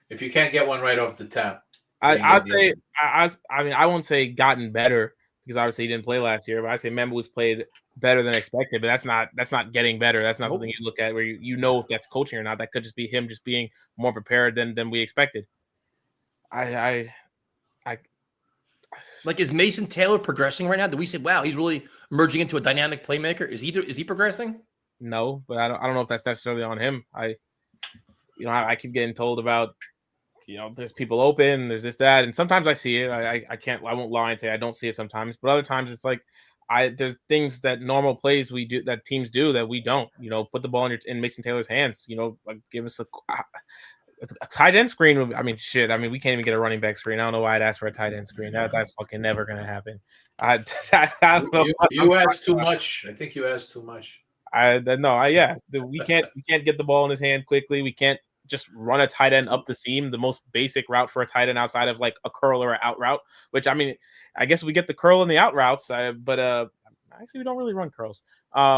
If you can't get one right off the tap, I'd say I mean I won't say gotten better because obviously he didn't play last year, but I say Memphis played better than expected. But that's not getting better. That's not something you look at where you know if that's coaching or not. That could just be him just being more prepared than we expected. I Like, is Mason Taylor progressing right now? Do we say, wow, he's really emerging into a dynamic playmaker? Is he progressing? no, but I don't know if that's necessarily on him. I keep getting told about there's people open, there's this, that, and sometimes I see it. I won't lie and say I don't see it sometimes, but other times it's like there's things that normal plays we do that teams do that we don't. Put the ball in Mason Taylor's hands. Like give us a tight end screen. I mean, shit. I mean, we can't even get a running back screen. I don't know why I'd ask for a tight end screen. That's fucking never gonna happen. I don't know. You asked too much. I think you asked too much. We can't get the ball in his hand quickly. We can't just run a tight end up the seam, the most basic route for a tight end outside of like a curl or an out route, which I mean, I guess we get the curl and the out routes, but actually we don't really run curls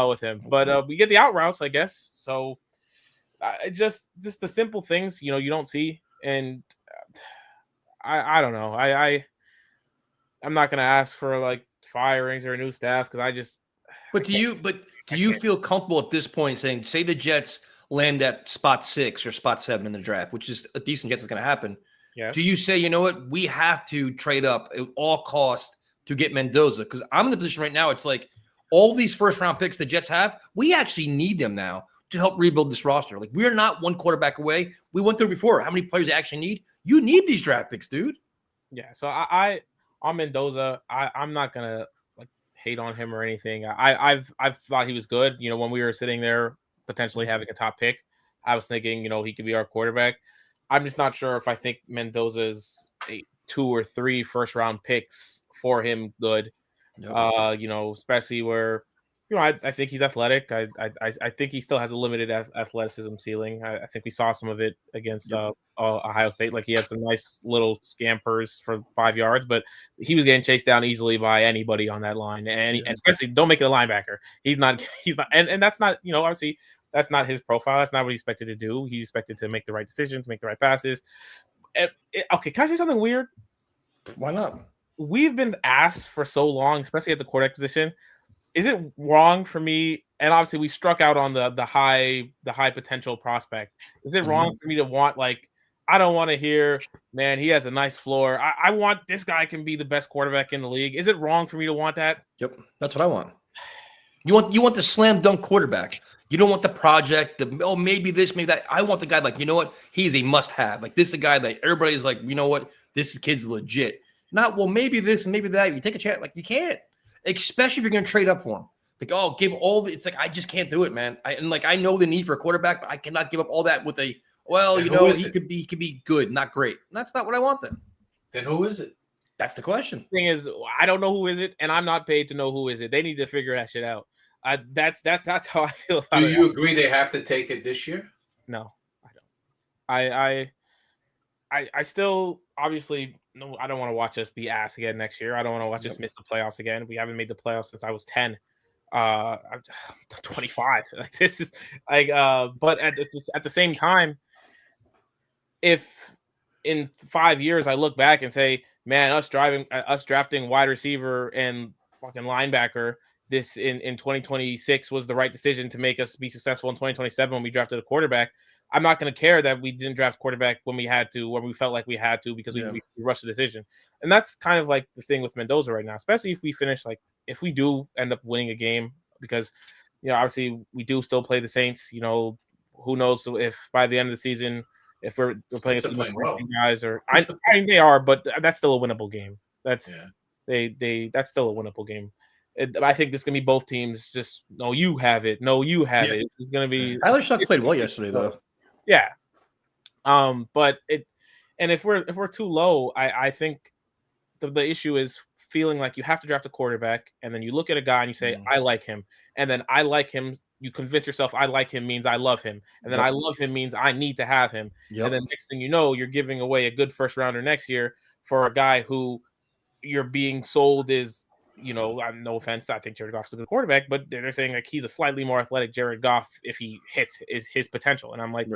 with him, but we get the out routes, I guess. So just the simple things, you don't see. And I don't know. I'm not going to ask for like firings or new staff because But do you feel comfortable at this point saying, say the Jets land at spot 6 or spot 7 in the draft, which is a decent guess is going to happen. Yeah. Do you say, you know what, we have to trade up at all cost to get Mendoza? Because I'm in the position right now. It's like all these first round picks the Jets have, we actually need them now to help rebuild this roster. Like we are not one quarterback away. We went through before. How many players you actually need? You need these draft picks, dude. Yeah. So on Mendoza, I'm not gonna like hate on him or anything. I've thought he was good. When we were sitting there potentially having a top pick, I was thinking, he could be our quarterback. I'm just not sure if I think Mendoza's 2 or 3 first round picks for him good. Nope. Especially where, I think he's athletic. I think he still has a limited athleticism ceiling. I think we saw some of it against Ohio State. Like he had some nice little scampers for 5 yards, but he was getting chased down easily by anybody on that line. And especially don't make it a linebacker. He's not, and that's not, obviously that's not his profile. That's not what he's expected to do. He's expected to make the right decisions, make the right passes. Okay, can I say something weird? Why not? We've been asked for so long, especially at the quarterback position. Is it wrong for me? And obviously, we struck out on the high potential prospect. Is it wrong for me to want I don't want to hear, man, he has a nice floor. I want this guy can be the best quarterback in the league. Is it wrong for me to want that? Yep, that's what I want. You want the slam dunk quarterback. You don't want the project. Maybe this, maybe that. I want the guy like, you know what? He's a must-have. Like this is a guy that everybody's like, you know what? This kid's legit. Not maybe this and maybe that. You take a chance. Like you can't. Especially if you're going to trade up for him. Like, give all the – it's like I just can't do it, man. I know the need for a quarterback, but I cannot give up all that with he could be good, not great. And that's not what I want then. Then who is it? That's the question. Thing is, I don't know who is it, and I'm not paid to know who is it. They need to figure that shit out. That's how I feel about it. Do you agree they have to take it this year? No, I don't. I still obviously – no, I don't want to watch us be ass again next year. I don't want to watch us miss the playoffs again. We haven't made the playoffs since I was 10. I'm 25. Like this is like, but at the same time, if in 5 years I look back and say, man, us drafting wide receiver and fucking linebacker this in 2026 was the right decision to make us be successful in 2027 when we drafted a quarterback. I'm not going to care that we didn't draft quarterback when we had to, when we felt like we had to, because we rushed the decision. And that's kind of like the thing with Mendoza right now, especially if we finish, if we do end up winning a game, because, obviously we do still play the Saints, who knows if by the end of the season, if we're playing a They're team of playing well. guys, or I mean they are, but that's still a winnable game. That's Yeah. that's still a winnable game. I think this is gonna be both teams. Just no, you have it. No, you have it. It's gonna be. Tyler Shuck played well yesterday, though. Yeah. But and if we're too low, I think the issue is feeling like you have to draft a quarterback, and then you look at a guy and you say, I like him, and then I like him. You convince yourself I like him means I love him, and then I love him means I need to have him, and then next thing you know, you're giving away a good first rounder next year for a guy who you're being sold is. No offense, I think Jared Goff's a good quarterback, but they're saying like he's a slightly more athletic Jared Goff if he hits his potential, and I'm like,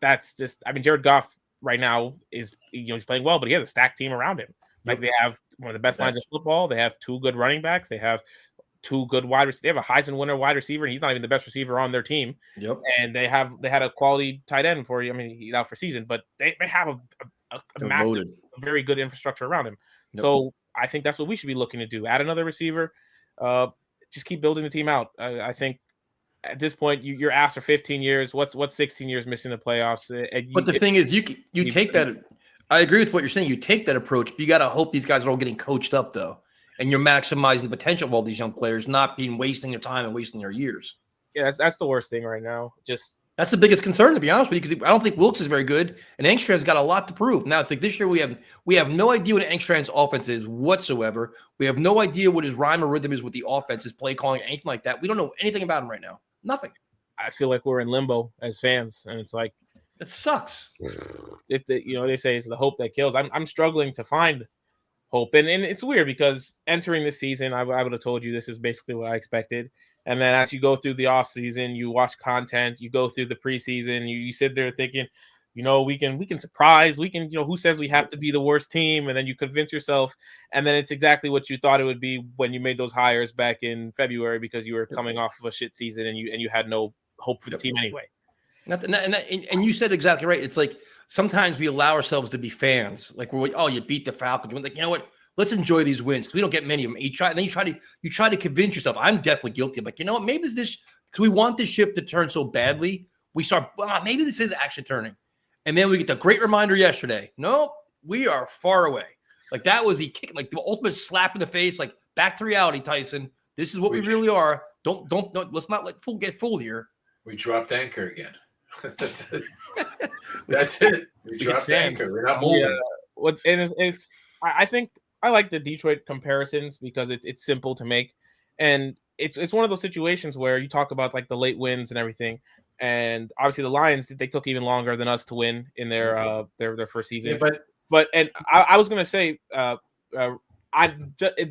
that's just. I mean, Jared Goff right now is he's playing well, but he has a stacked team around him. Like they have one of the best lines of football. They have 2 good running backs. They have 2 good wide receivers. They have a Heisman winner wide receiver, and he's not even the best receiver on their team. And they had a quality tight end for you. I mean, he's out for season, but they have a massive, very good infrastructure around him. So I think that's what we should be looking to do. Add another receiver. Just keep building the team out. I think at this point you're asked for 15 years. What's 16 years missing the playoffs? But the thing is, you take that. I agree with what you're saying. You take that approach, but you got to hope these guys are all getting coached up, though, and you're maximizing the potential of all these young players, not being wasting their time and wasting their years. Yeah, that's the worst thing right now. That's the biggest concern, to be honest with you, because I don't think Wilkes is very good, and Engstrand's got a lot to prove. Now it's like this year we have no idea what Engstrand's offense is whatsoever. We have no idea what his rhyme or rhythm is with the offense, his play calling, anything like that. We don't know anything about him right now. Nothing. I feel like we're in limbo as fans, and it's like it sucks. They say it's the hope that kills. I'm struggling to find hope, and it's weird because entering this season, I would have told you this is basically what I expected. And then as you go through the off season, you watch content, you go through the preseason, you sit there thinking, we can surprise, we can, who says we have to be the worst team? And then you convince yourself, and then it's exactly what you thought it would be when you made those hires back in February because you were coming off of a shit season and you had no hope for the team anyway. And you said exactly right. It's like sometimes we allow ourselves to be fans. Like you beat the Falcons. We're like, you know what? Let's enjoy these wins because we don't get many of them. You try to convince yourself. I'm definitely guilty. I'm like, you know what? Maybe this because we want the ship to turn so badly. We start. Maybe this is actually turning, and then we get the great reminder yesterday. Nope, we are far away. Like that was the kick, like the ultimate slap in the face. Like back to reality, Tyson. This is what we really are. Don't. Let's not get fooled here. We dropped anchor again. That's it. We dropped anchor. We're not moving. It's. I think. I like the Detroit comparisons because it's simple to make, and it's one of those situations where you talk about like the late wins and everything, and obviously the Lions they took even longer than us to win in their first season. Yeah, but I was gonna say the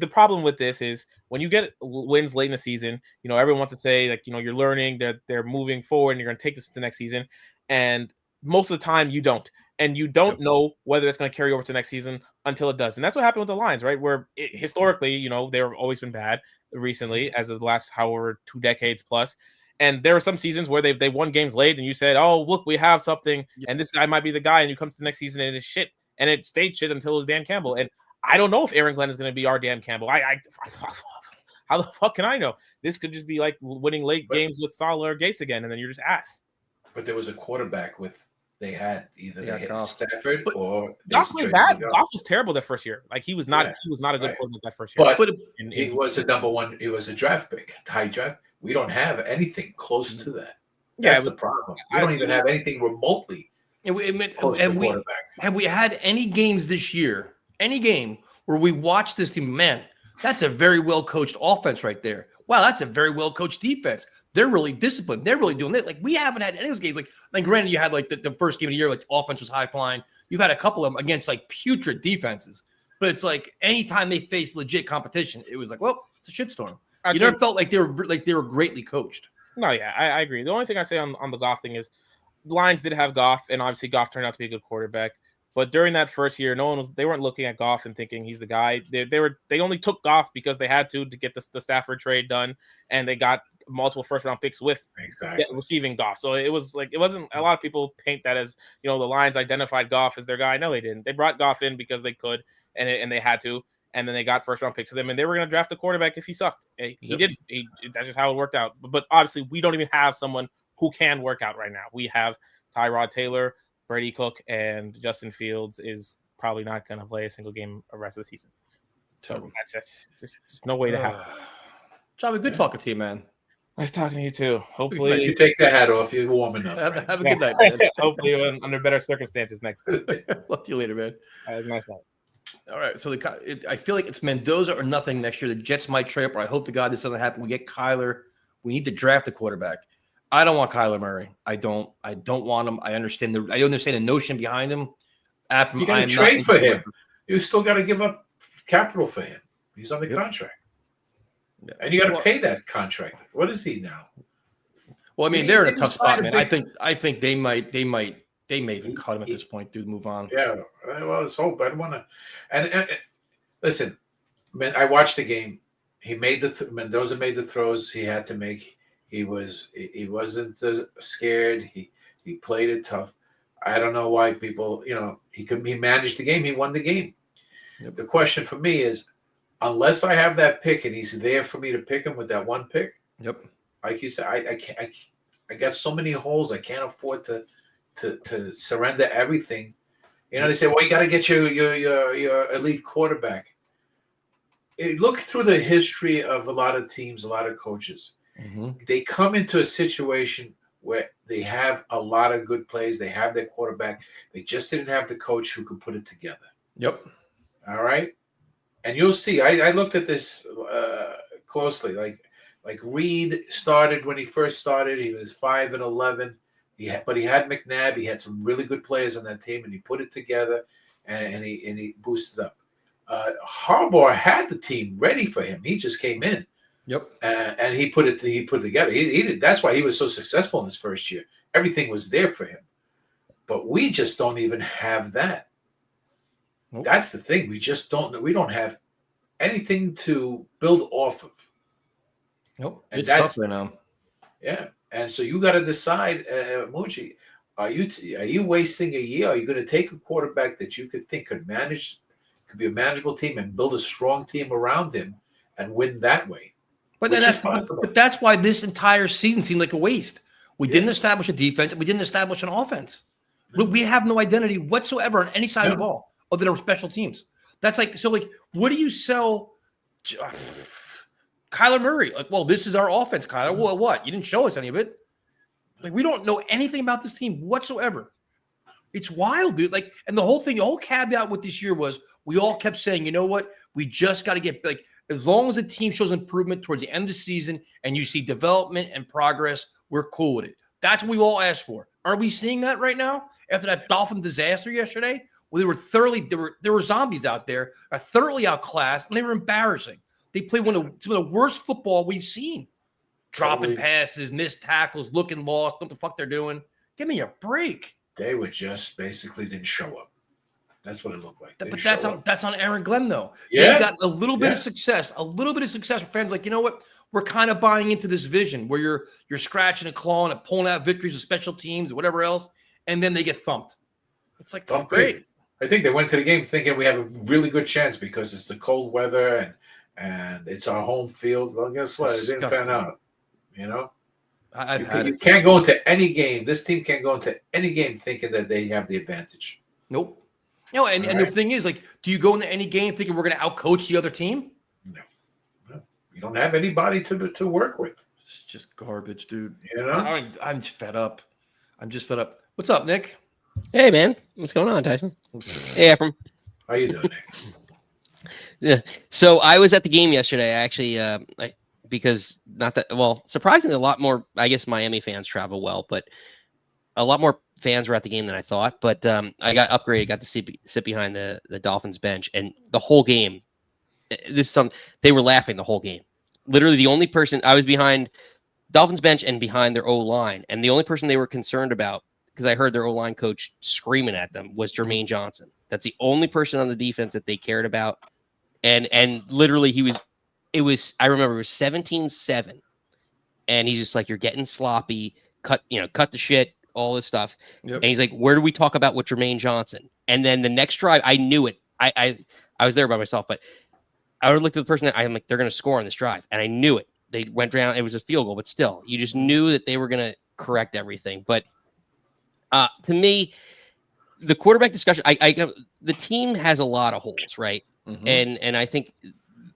problem with this is when you get wins late in the season, everyone wants to say like you're learning that they're moving forward and you're gonna take this to the next season, and most of the time you don't. And you don't know whether it's going to carry over to next season until it does. And that's what happened with the Lions, right? Where historically, they've always been bad recently as of the last, 2 decades plus. And there were some seasons where they won games late and you said, oh, look, we have something. And this guy might be the guy. And you come to the next season and it's shit. And it stayed shit until it was Dan Campbell. And I don't know if Aaron Glenn is going to be our Dan Campbell. How the fuck can I know? This could just be like winning late games with Saleh or Gase again. And then you're just ass. But there was a quarterback they had either Stafford or Goff was bad. Goff was terrible that first year. Like he was not a good quarterback that first year. But he was a number one. He was a draft pick, high draft. We don't have anything close to that. That's the problem. We don't even have anything remotely. Have we had any games this year? Any game where we watched this team? Man, that's a very well coached offense right there. Wow, that's a very well coached defense. They're really disciplined. They're really doing it. Like we haven't had any of those games. Like granted, you had like the first game of the year, like offense was high flying. You've had a couple of them against like putrid defenses. But it's like anytime they face legit competition, it was like, well, it's a shitstorm. You never felt like they were greatly coached. No, yeah, I agree. The only thing I say on the Goff thing is the Lions did have Goff, and obviously Goff turned out to be a good quarterback. But during that first year, they weren't looking at Goff and thinking he's the guy. They only took Goff because they had to get the Stafford trade done, and they got multiple first round picks with receiving Goff. So it wasn't a lot of people paint that as the Lions identified Goff as their guy. No, they didn't. They brought Goff in because they could and they had to, and then they got first round picks of them, and they were going to draft a quarterback if he sucked. He didn't. That's just how it worked out. But obviously, we don't even have someone who can work out right now. We have Tyrod Taylor, Brady Cook, and Justin Fields is probably not going to play a single game the rest of the season. So that's just no way to have it. Johnny, good talking to you, man. Nice talking to you too. Hopefully, You take the hat off. You're warm enough. Have a good night, man. hopefully under better circumstances next time. Love you later, man. Have a nice night. All right, so I feel like it's Mendoza or nothing next year. The Jets might trade up, or I hope to God this doesn't happen. We get Kyler. We need to draft a quarterback. I don't want Kyler Murray. I don't want him. I understand the notion behind him. You got to trade for him. You still got to give up capital for him. He's on the contract, and you got to pay that contract. What is he now? Well, I mean, they're in a tough spot, man. I think they may even cut him at this point. Dude, move on. Yeah, well, let's hope. I don't want to. And listen, man, I watched the game. He made Mendoza made the throws he had to make. He wasn't scared. He played it tough. I don't know why people, he managed the game. He won the game. Yep. The question for me is, unless I have that pick and he's there for me to pick him with that one pick. Yep. Like you said, I got so many holes. I can't afford to surrender everything. They say, well, you got to get your elite quarterback. Look through the history of a lot of teams, a lot of coaches. Mm-hmm. They come into a situation where they have a lot of good plays. They have their quarterback. They just didn't have the coach who could put it together. Yep. All right. And you'll see. I looked at this closely. Like Reed started when he first started. He was 5-11. But he had McNabb. He had some really good players on that team, and he put it together, and he boosted up. Harbaugh had the team ready for him. He just came in. Yep. And he put it together. He did. That's why he was so successful in his first year. Everything was there for him. But we just don't even have that. Nope. That's the thing. We just don't. We don't have anything to build off of. Nope. And it's tough right now. Yeah. And so you got to decide, Moochie, are you wasting a year? Are you going to take a quarterback that you could think could be a manageable team and build a strong team around him and win that way? But that's why this entire season seemed like a waste. We didn't establish a defense, and we didn't establish an offense. We have no identity whatsoever on any side of the ball other than our special teams. That's what do you sell Kyler Murray? Like, well, this is our offense, Kyler. Well, what? You didn't show us any of it. Like, we don't know anything about this team whatsoever. It's wild, dude. Like, and the whole caveat with this year was we all kept saying, you know what? We just got to get, like, as long as the team shows improvement towards the end of the season and you see development and progress, we're cool with it. That's what we all asked for. Are we seeing that right now? After that Dolphin disaster yesterday, where there were zombies out there, are thoroughly outclassed, and they were embarrassing. They played some of the worst football we've seen. Dropping passes, missed tackles, looking lost. What the fuck they're doing? Give me a break. They were just basically didn't show up. That's what it looked like. But that's on Aaron Glenn, though. Yeah. They got a little bit of success. A little bit of success for fans. Like, you know what? We're kind of buying into this vision where you're scratching and clawing and pulling out victories of special teams or whatever else, and then they get thumped. It's like, great. I think they went to the game thinking we have a really good chance because it's the cold weather and it's our home field. Well, guess what? It didn't pan out. You can't go into any game. This team can't go into any game thinking that they have the advantage. Nope. No, and the thing is, like, do you go into any game thinking we're going to outcoach the other team? No. You don't have anybody to work with. It's just garbage, dude. I'm fed up. I'm just fed up. What's up, Nick? Hey, man. What's going on, Tyson? Hey, Ephraim. How you doing, Nick? Yeah. So I was at the game yesterday. Actually, surprisingly, a lot more. I guess Miami fans travel well, but a lot more fans were at the game than I thought. But I got upgraded, got to sit behind the Dolphins bench, and the whole game. They were laughing the whole game. Literally, the only person I was behind Dolphins bench and behind their O-line, and the only person they were concerned about, because I heard their O-line coach screaming at them, was Jermaine Johnson. That's the only person on the defense that they cared about. And literally I remember it was 17-7. And he's just like, you're getting sloppy, cut the shit, all this stuff. Yep. And he's like, where do we talk about with Jermaine Johnson? And then the next drive, I knew it. I was there by myself, but I would look at the person I'm like, they're going to score on this drive. And I knew it. They went down. It was a field goal, but still, you just knew that they were going to correct everything. But to me, the quarterback discussion, the team has a lot of holes, right? Mhm. And I think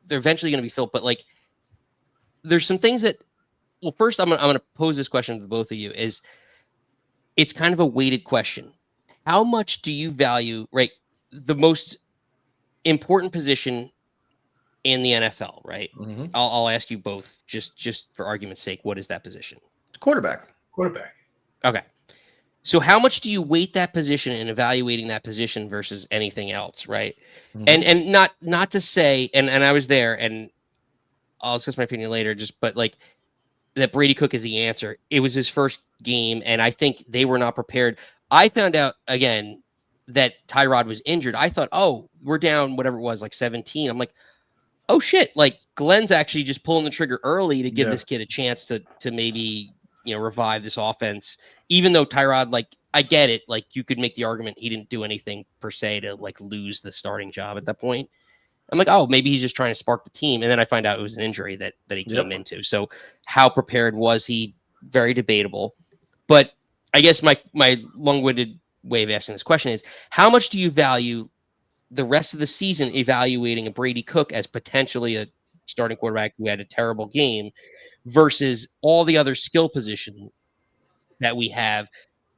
they're eventually going to be filled. But like, there's some things that. Well, first, I'm gonna pose this question to both of you. It's kind of a weighted question. How much do you value, right, the most important position in the NFL, right? Mhm. I'll ask you both just for argument's sake. What is that position? Quarterback. Quarterback. Okay. So how much do you weight that position in evaluating that position versus anything else, right? Mhm. And not to say, and I was there, and I'll discuss my opinion later, but like that Brady Cook is the answer. It was his first game, and I think they were not prepared. I found out again that Tyrod was injured. I thought, oh, we're down whatever it was, like 17. I'm like, oh shit, like Glenn's actually just pulling the trigger early to give Yeah. this kid a chance to maybe, revive this offense. Even though Tyrod, like, I get it, like you could make the argument he didn't do anything per se to like lose the starting job at that point. I'm like, oh, maybe he's just trying to spark the team. And then I find out it was an injury that he came into. So how prepared was he? Very debatable. But I guess my long-winded way of asking this question is, how much do you value the rest of the season evaluating a Brady Cook as potentially a starting quarterback who had a terrible game versus all the other skill positions that we have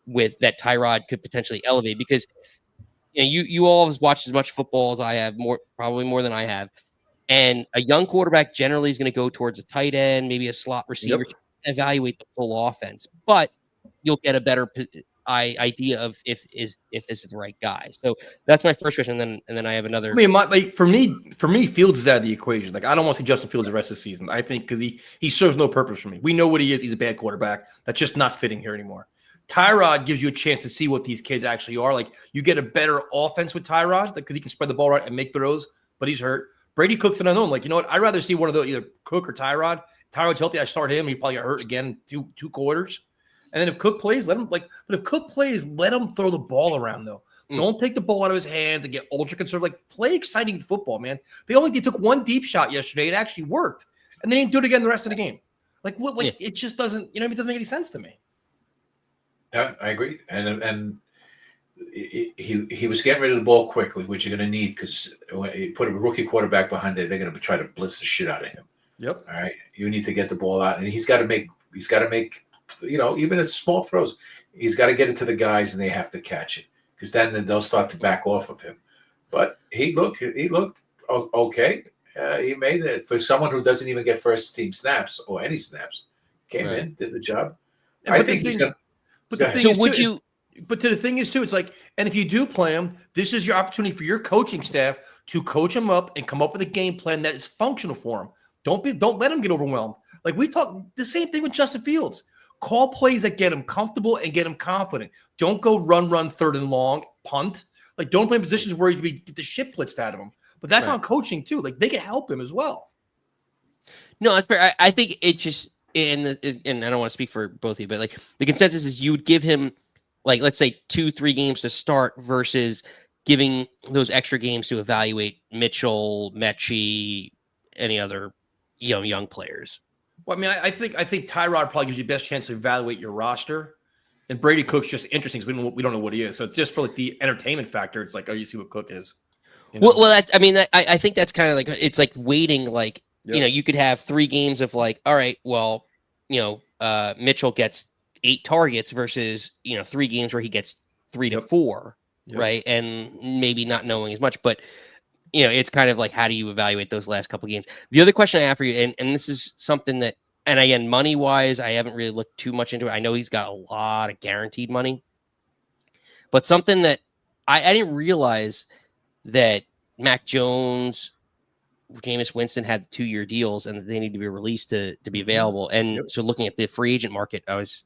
with that Tyrod could potentially elevate? Because you all have watched as much football as I have, probably more than I have. And a young quarterback generally is going to go towards a tight end, maybe a slot receiver, to evaluate the full offense. But you'll get a better idea of if this is the right guy. So that's my first question, and then I have another. I mean, for me, Fields is out of the equation. Like, I don't want to see Justin Fields the rest of the season. I think because he serves no purpose for me. We know what he is. He's a bad quarterback. That's just not fitting here anymore. Tyrod gives you a chance to see what these kids actually are. Like, you get a better offense with Tyrod because he can spread the ball right and make throws, but he's hurt. Brady Cook's an unknown. Like, you know what? I'd rather see one of those, either Cook or Tyrod. Tyrod's healthy, I start him. He probably got hurt again in two quarters. And then if Cook plays, let him but if Cook plays, let him throw the ball around though. Don't take the ball out of his hands and get ultra conservative. Like, play exciting football, man. They took one deep shot yesterday. It actually worked. And they didn't do it again the rest of the game. Like, what? Like, it just doesn't, it doesn't make any sense to me. Yeah, I agree. And he was getting rid of the ball quickly, which you're going to need because when you put a rookie quarterback behind it, they're going to try to blitz the shit out of him. Yep. All right. You need to get the ball out, and he's got to make, even as small throws, he's got to get it to the guys, and they have to catch it because then they'll start to back off of him. But he looked okay. He made it for someone who doesn't even get first team snaps or any snaps. Came in, did the job. I think he's going to. But the thing So is, would too, you? But the thing is, too, it's like, and if you do play him, this is your opportunity for your coaching staff to coach him up and come up with a game plan that is functional for him. Don't let him get overwhelmed. Like, we talk the same thing with Justin Fields. Call plays that get him comfortable and get him confident. Don't go run third and long, punt. Like, don't play in positions where he's get the shit blitzed out of him. But that's on coaching too. Like, they can help him as well. No, that's fair. I think it's just, and I don't want to speak for both of you, but like the consensus is you would give him, like, let's say 2-3 games to start versus giving those extra games to evaluate Mitchell, Mechie, any other young players. Well, I mean, I think Tyrod probably gives you the best chance to evaluate your roster, and Brady Cook's just interesting because we don't know what he is. So just for like the entertainment factor, it's like, oh, you see what Cook is. Well, I think that's kind of like, it's like waiting, like, you could have 3 games of like, all right, well, Mitchell gets 8 targets versus 3 games where he gets 3 to 4, right? And maybe not knowing as much, but it's kind of like, how do you evaluate those last couple games? The other question I have for you, and this is something that, and again, money wise, I haven't really looked too much into it. I know he's got a lot of guaranteed money, but something that I didn't realize that Mac Jones, Jameis Winston had 2-year deals and they need to be released to be available. And so looking at the free agent market, I was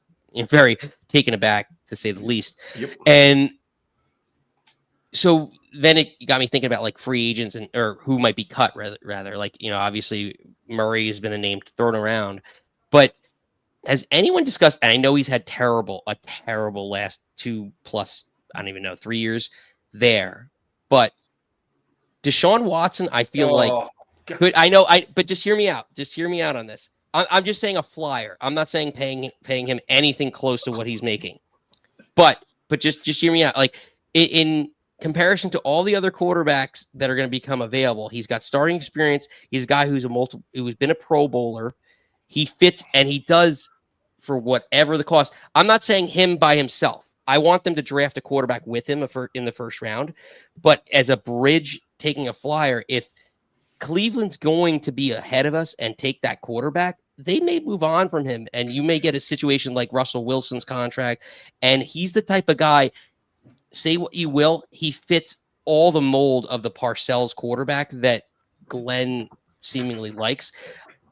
very taken aback, to say the least. And so then it got me thinking about like free agents or who might be cut rather like, obviously Murray has been a name thrown around, but has anyone discussed, and I know he's had a terrible last 2+, I don't even know, 3 years there, but Deshaun Watson, I feel like but just hear me out. Just hear me out on this. I'm just saying a flyer. I'm not saying paying him anything close to what he's making. But just hear me out. Like in comparison to all the other quarterbacks that are going to become available, he's got starting experience. He's a guy who's been a Pro Bowler. He fits and he does for whatever the cost. I'm not saying him by himself. I want them to draft a quarterback with him in the first round. But as a bridge, taking a flyer, if Cleveland's going to be ahead of us and take that quarterback, they may move on from him. And you may get a situation like Russell Wilson's contract. And he's the type of guy, say what you will, he fits all the mold of the Parcells quarterback that Glenn seemingly likes.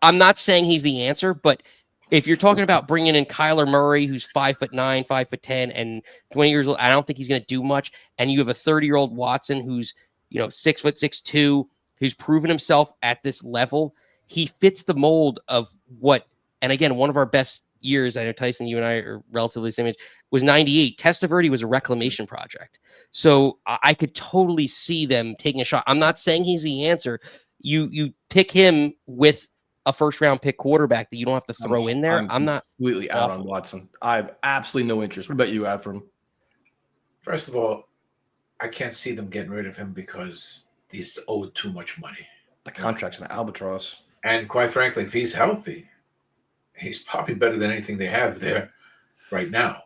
I'm not saying he's the answer, but if you're talking about bringing in Kyler Murray, who's 5'9", 5'10", and 20 years old, I don't think he's going to do much. And you have a 30-year-old Watson who's 6'6", who's proven himself at this level. He fits the mold of what. And again, one of our best years, I know Tyson, you and I are relatively the same age, was 98. Testaverde was a reclamation project. So I could totally see them taking a shot. I'm not saying he's the answer. You pick him with a first-round pick quarterback that you don't have to throw in there. I'm not completely out on Watson. I have absolutely no interest. What about you, Avram? First of all, I can't see them getting rid of him because he's owed too much money. The contract's an albatross. And quite frankly, if he's healthy, he's probably better than anything they have there right now.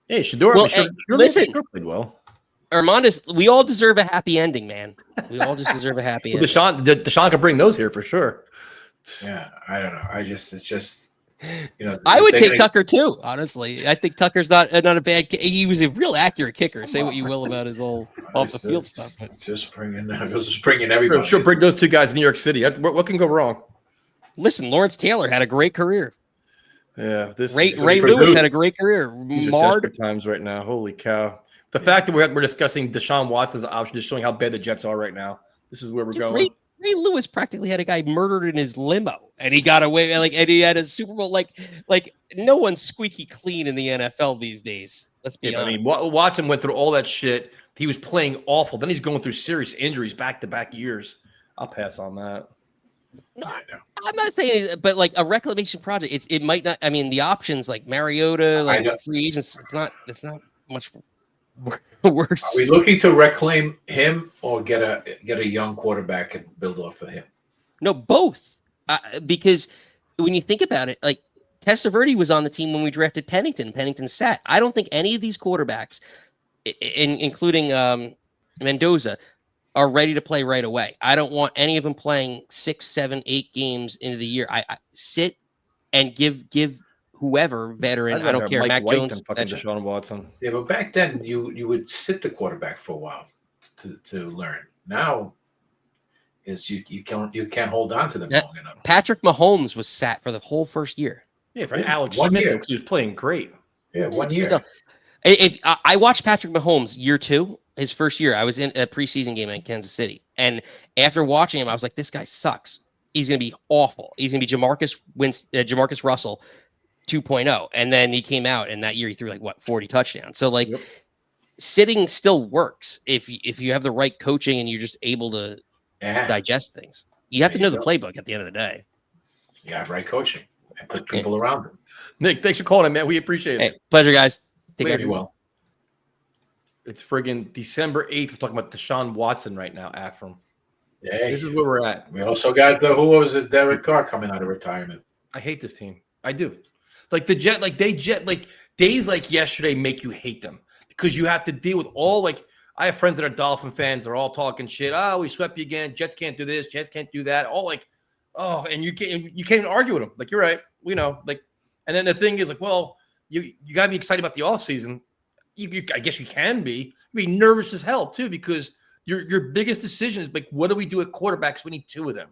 Hey, Shador, Well, listen. Shador played well. Armandus, we all deserve a happy ending, man. We all just deserve a happy ending. Deshaun can bring those here for sure. Yeah, I don't know. It's just I would take Tucker too, honestly. I think Tucker's not a bad. He was a real accurate kicker. Say what you will about his old off the field stuff. Just bring in everybody. Sure, bring those two guys in New York City. What can go wrong? Listen, Lawrence Taylor had a great career. Yeah, Ray Lewis had a great career. These are desperate times right now. Holy cow! The fact that we're discussing Deshaun Watson's option is showing how bad the Jets are right now. This is where we're going. Ray Lewis practically had a guy murdered in his limo, and he got away. And he had a Super Bowl. Like no one's squeaky clean in the NFL these days. Let's be honest. I mean, Watson went through all that shit. He was playing awful. Then he's going through serious injuries back-to-back years. I'll pass on that. No, I'm not saying, but like a reclamation project, it might not. I mean, the options like Mariota, like free agents, it's not much worse. Are we looking to reclaim him or get a young quarterback and build off of him? No, both. Because when you think about it, like Testaverde was on the team when we drafted Pennington. Pennington sat. I don't think any of these quarterbacks, including Mendoza, are ready to play right away. I don't want any of them playing 6, 7, 8 games into the year. I sit and give whoever veteran. I don't care. Mac Jones, fucking Deshaun Watson. Yeah, but back then you would sit the quarterback for a while to learn. Now is you can't hold on to them long enough. Patrick Mahomes was sat for the whole first year. Yeah, for Alex Smith because he was playing great. Yeah, 1 year. Still, I watched Patrick Mahomes year 2. His first year, I was in a preseason game in Kansas City. And after watching him, I was like, this guy sucks. He's going to be awful. He's going to be Jamarcus Russell 2.0. And then he came out, and that year he threw 40 touchdowns. So sitting still works if you have the right coaching and you're just able to digest things. You have to know the playbook at the end of the day. You have right coaching and put people around him. Nick, thanks for calling, man. We appreciate it. Hey, pleasure, guys. Take care. Very well. It's friggin' December 8th. We're talking about Deshaun Watson right now, Afram. Yeah, this is where we're at. We also got Derek Carr coming out of retirement. I hate this team. I do. Days like yesterday make you hate them because you have to deal with all I have friends that are Dolphin fans. They're all talking shit. Oh, we swept you again. Jets can't do this. Jets can't do that. All and you can't even argue with them. You're right. We know. And then the thing is you got to be excited about the offseason. I guess you can be. You'd be nervous as hell too because your biggest decision is what do we do at quarterbacks? We need 2 of them,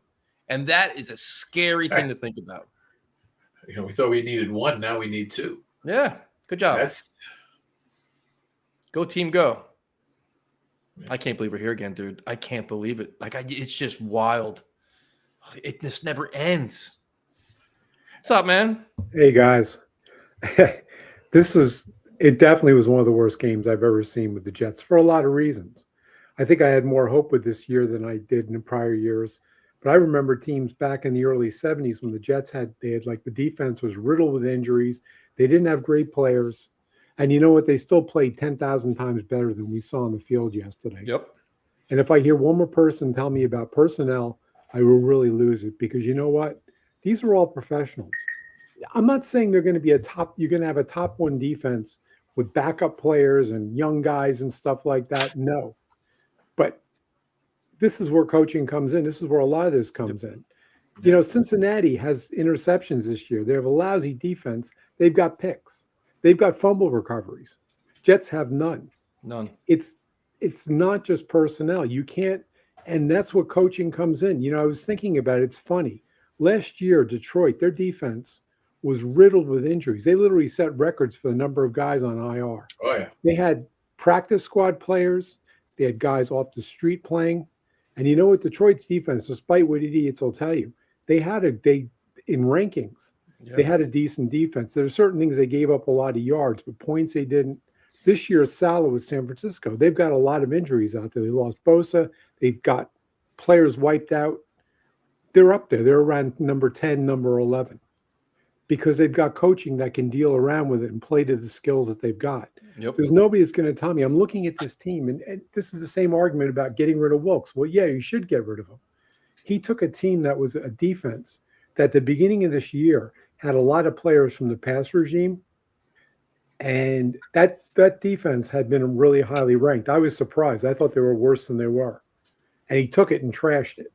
and that is a scary thing to think about. We thought we needed 1. Now we need 2. Yeah, good job. Go team, go! Yeah. I can't believe we're here again, dude. I can't believe it. It's just wild. This never ends. What's up, man? Hey guys, It definitely was one of the worst games I've ever seen with the Jets for a lot of reasons. I think I had more hope with this year than I did in prior years. But I remember teams back in the early 70s when the Jets had like the defense was riddled with injuries. They didn't have great players. And you know what? They still played 10,000 times better than we saw on the field yesterday. Yep. And if I hear one more person tell me about personnel, I will really lose it, because you know what? These are all professionals. I'm not saying they're going to be you're going to have a top one defense with backup players and young guys and stuff like that. No. But this is where coaching comes in. This is where a lot of this comes in. You know, Cincinnati has interceptions this year. They have a lousy defense. They've got picks. They've got fumble recoveries. Jets have none. None. It's not just personnel. You can't, and that's what coaching comes in. You know, I was thinking about it. It's funny. Last year, Detroit, their defense was riddled with injuries. They literally set records for the number of guys on IR. Oh, yeah. They had practice squad players. They had guys off the street playing. And you know what? Detroit's defense, despite what idiots will tell you, they in rankings, they had a decent defense. There are certain things they gave up a lot of yards, but points they didn't. This year, Salah with San Francisco, they've got a lot of injuries out there. They lost Bosa. They've got players wiped out. They're up there. They're around number 10, number 11, because they've got coaching that can deal around with it and play to the skills that they've got. Yep. There's nobody that's going to tell me. I'm looking at this team, and this is the same argument about getting rid of Wilkes. Well, yeah, you should get rid of him. He took a team that was a defense that at the beginning of this year had a lot of players from the pass regime, and that defense had been really highly ranked. I was surprised. I thought they were worse than they were. And he took it and trashed it.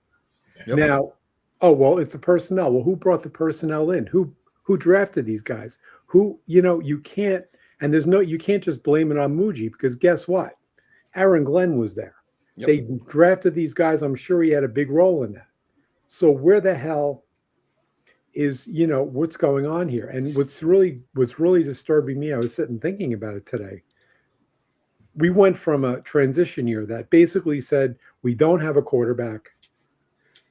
Yep. Now, oh, well, it's the personnel. Well, who brought the personnel in? Who drafted these guys? You can't, and you can't just blame it on Muji, because guess what? Aaron Glenn was there. Yep. They drafted these guys. I'm sure he had a big role in that. So where the hell is, what's going on here? And what's really disturbing me, I was sitting thinking about it today. We went from a transition year that basically said we don't have a quarterback.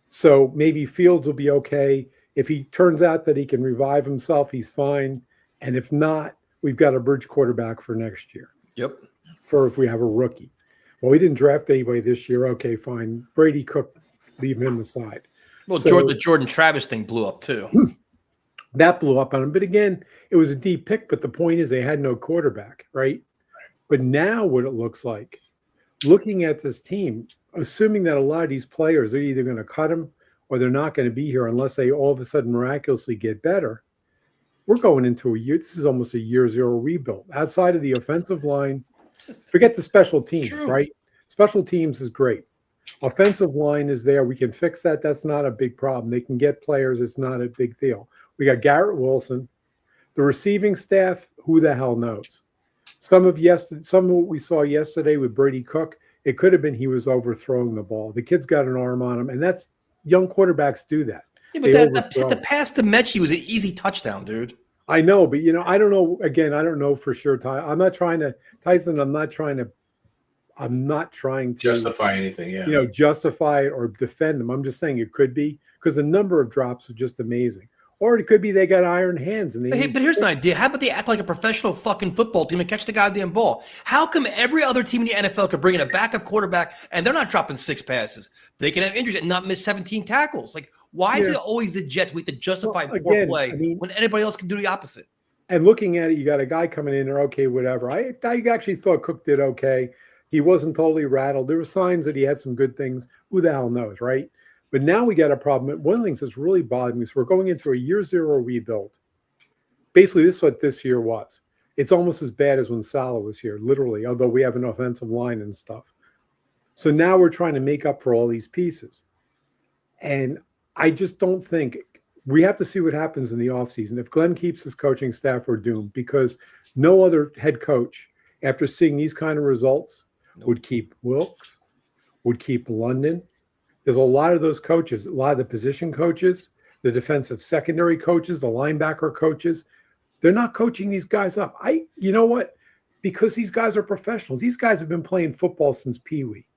So maybe Fields will be okay. If he turns out that he can revive himself, he's fine. And if not, we've got a bridge quarterback for next year. Yep. For if we have a rookie. Well, we didn't draft anybody this year. Okay, fine. Brady Cook, leave him aside. Well, So- the Jordan Travis thing blew up too. That blew up on him. But again, it was a deep pick. But the point is they had no quarterback, right? But now what it looks like, looking at this team, assuming that a lot of these players are either going to cut them or they're not going to be here unless they all of a sudden miraculously get better, we're going into a year. This is almost a year zero rebuild. Outside of the offensive line, forget the special teams, True. right? Special teams is great. Offensive line is there. We can fix that. That's not a big problem. They can get players. It's not a big deal. We got Garrett Wilson. The receiving staff, who the hell knows? Some of what we saw yesterday with Brady Cook, it could have been he was overthrowing the ball. The kid's got an arm on him, and that's young quarterbacks do that. Yeah, They but overthrow. the pass to Mechie was an easy touchdown, dude. I know, but I don't know. Again, I don't know for sure. Tyson, I'm not trying to Justify anything, yeah. justify it or defend them. I'm just saying it could be, because the number of drops was just amazing. Or it could be they got iron hands and they. But here's an idea. How about they act like a professional fucking football team and catch the goddamn ball? How come every other team in the NFL could bring in a backup quarterback and they're not dropping 6 passes? They can have injuries and not miss 17 tackles. Like, why is it always the Jets? We have to justify Well, poor again, play I mean- when anybody else can do the opposite. And looking at it, you got a guy coming in there, okay, whatever. I actually thought Cook did okay. He wasn't totally rattled. There were signs that he had some good things. Who the hell knows, right? But now we got a problem. One of the things that's really bothering me is we're going into a year zero rebuild. Basically, this is what this year was. It's almost as bad as when Salah was here, literally, although we have an offensive line and stuff. So now we're trying to make up for all these pieces. And I just don't think we have to see what happens in the offseason. If Glenn keeps his coaching staff, we're doomed, because no other head coach, after seeing these kind of results, would keep Wilkes, would keep London. There's a lot of those coaches, a lot of the position coaches, the defensive secondary coaches, the linebacker coaches. They're not coaching these guys up. You know what? Because these guys are professionals. These guys have been playing football since Pee Wee.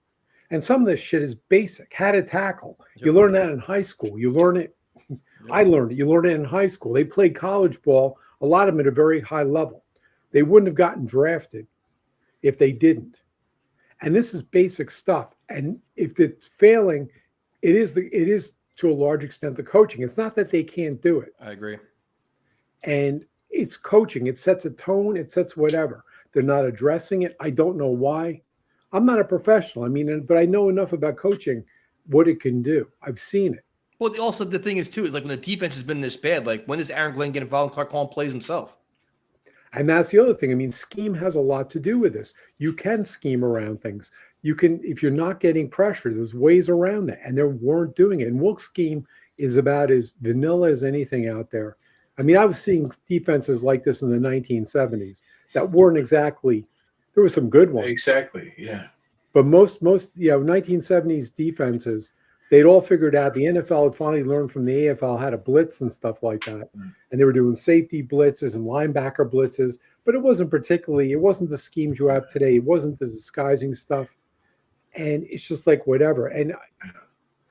And some of this shit is basic. How to tackle. You learn that in high school. You learn it. I learned it. You learn it in high school. They played college ball, a lot of them at a very high level. They wouldn't have gotten drafted if they didn't. And this is basic stuff. And if it's failing, it is to a large extent the coaching. It's not that they can't do it. I agree. And it's coaching. It sets a tone. It sets whatever. They're not addressing it. I don't know why. I'm not a professional. I mean, but I know enough about coaching, what it can do. I've seen it. Well, also the thing is too is like when the defense has been this bad, like when does Aaron Glenn get involved and start calling plays himself? And that's the other thing. I mean, scheme has a lot to do with this. You can scheme around things. You can, if you're not getting pressure, there's ways around that. And they weren't doing it. And Wilk's scheme is about as vanilla as anything out there. I mean, I was seeing defenses like this in the 1970s that weren't exactly, there were some good ones. Exactly, yeah. But most 1970s defenses, they'd all figured out. The NFL had finally learned from the AFL how to blitz and stuff like that. And they were doing safety blitzes and linebacker blitzes. But it wasn't the schemes you have today. It wasn't the disguising stuff. And it's just like whatever. And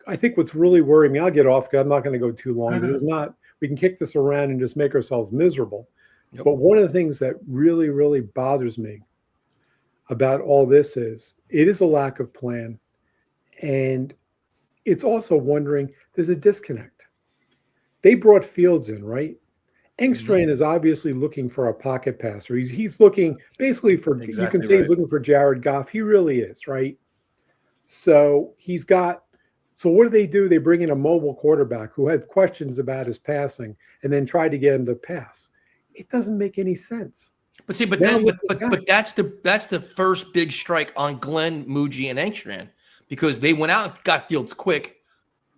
I think what's really worrying me, I'll get off because I'm not going to go too long. It's not, we can kick this around and just make ourselves miserable. Yep. But one of the things that really, really bothers me about all this is it is a lack of plan. And it's also wondering, there's a disconnect. They brought Fields in, right? Engstrand is obviously looking for a pocket passer. He's looking basically for, you can say he's looking for Jared Goff. He really is, right? So so what do? They bring in a mobile quarterback who had questions about his passing and then try to get him to pass. It doesn't make any sense. But see, but that's the first big strike on Glenn, Muji, and Engstrand because they went out and got Fields quick,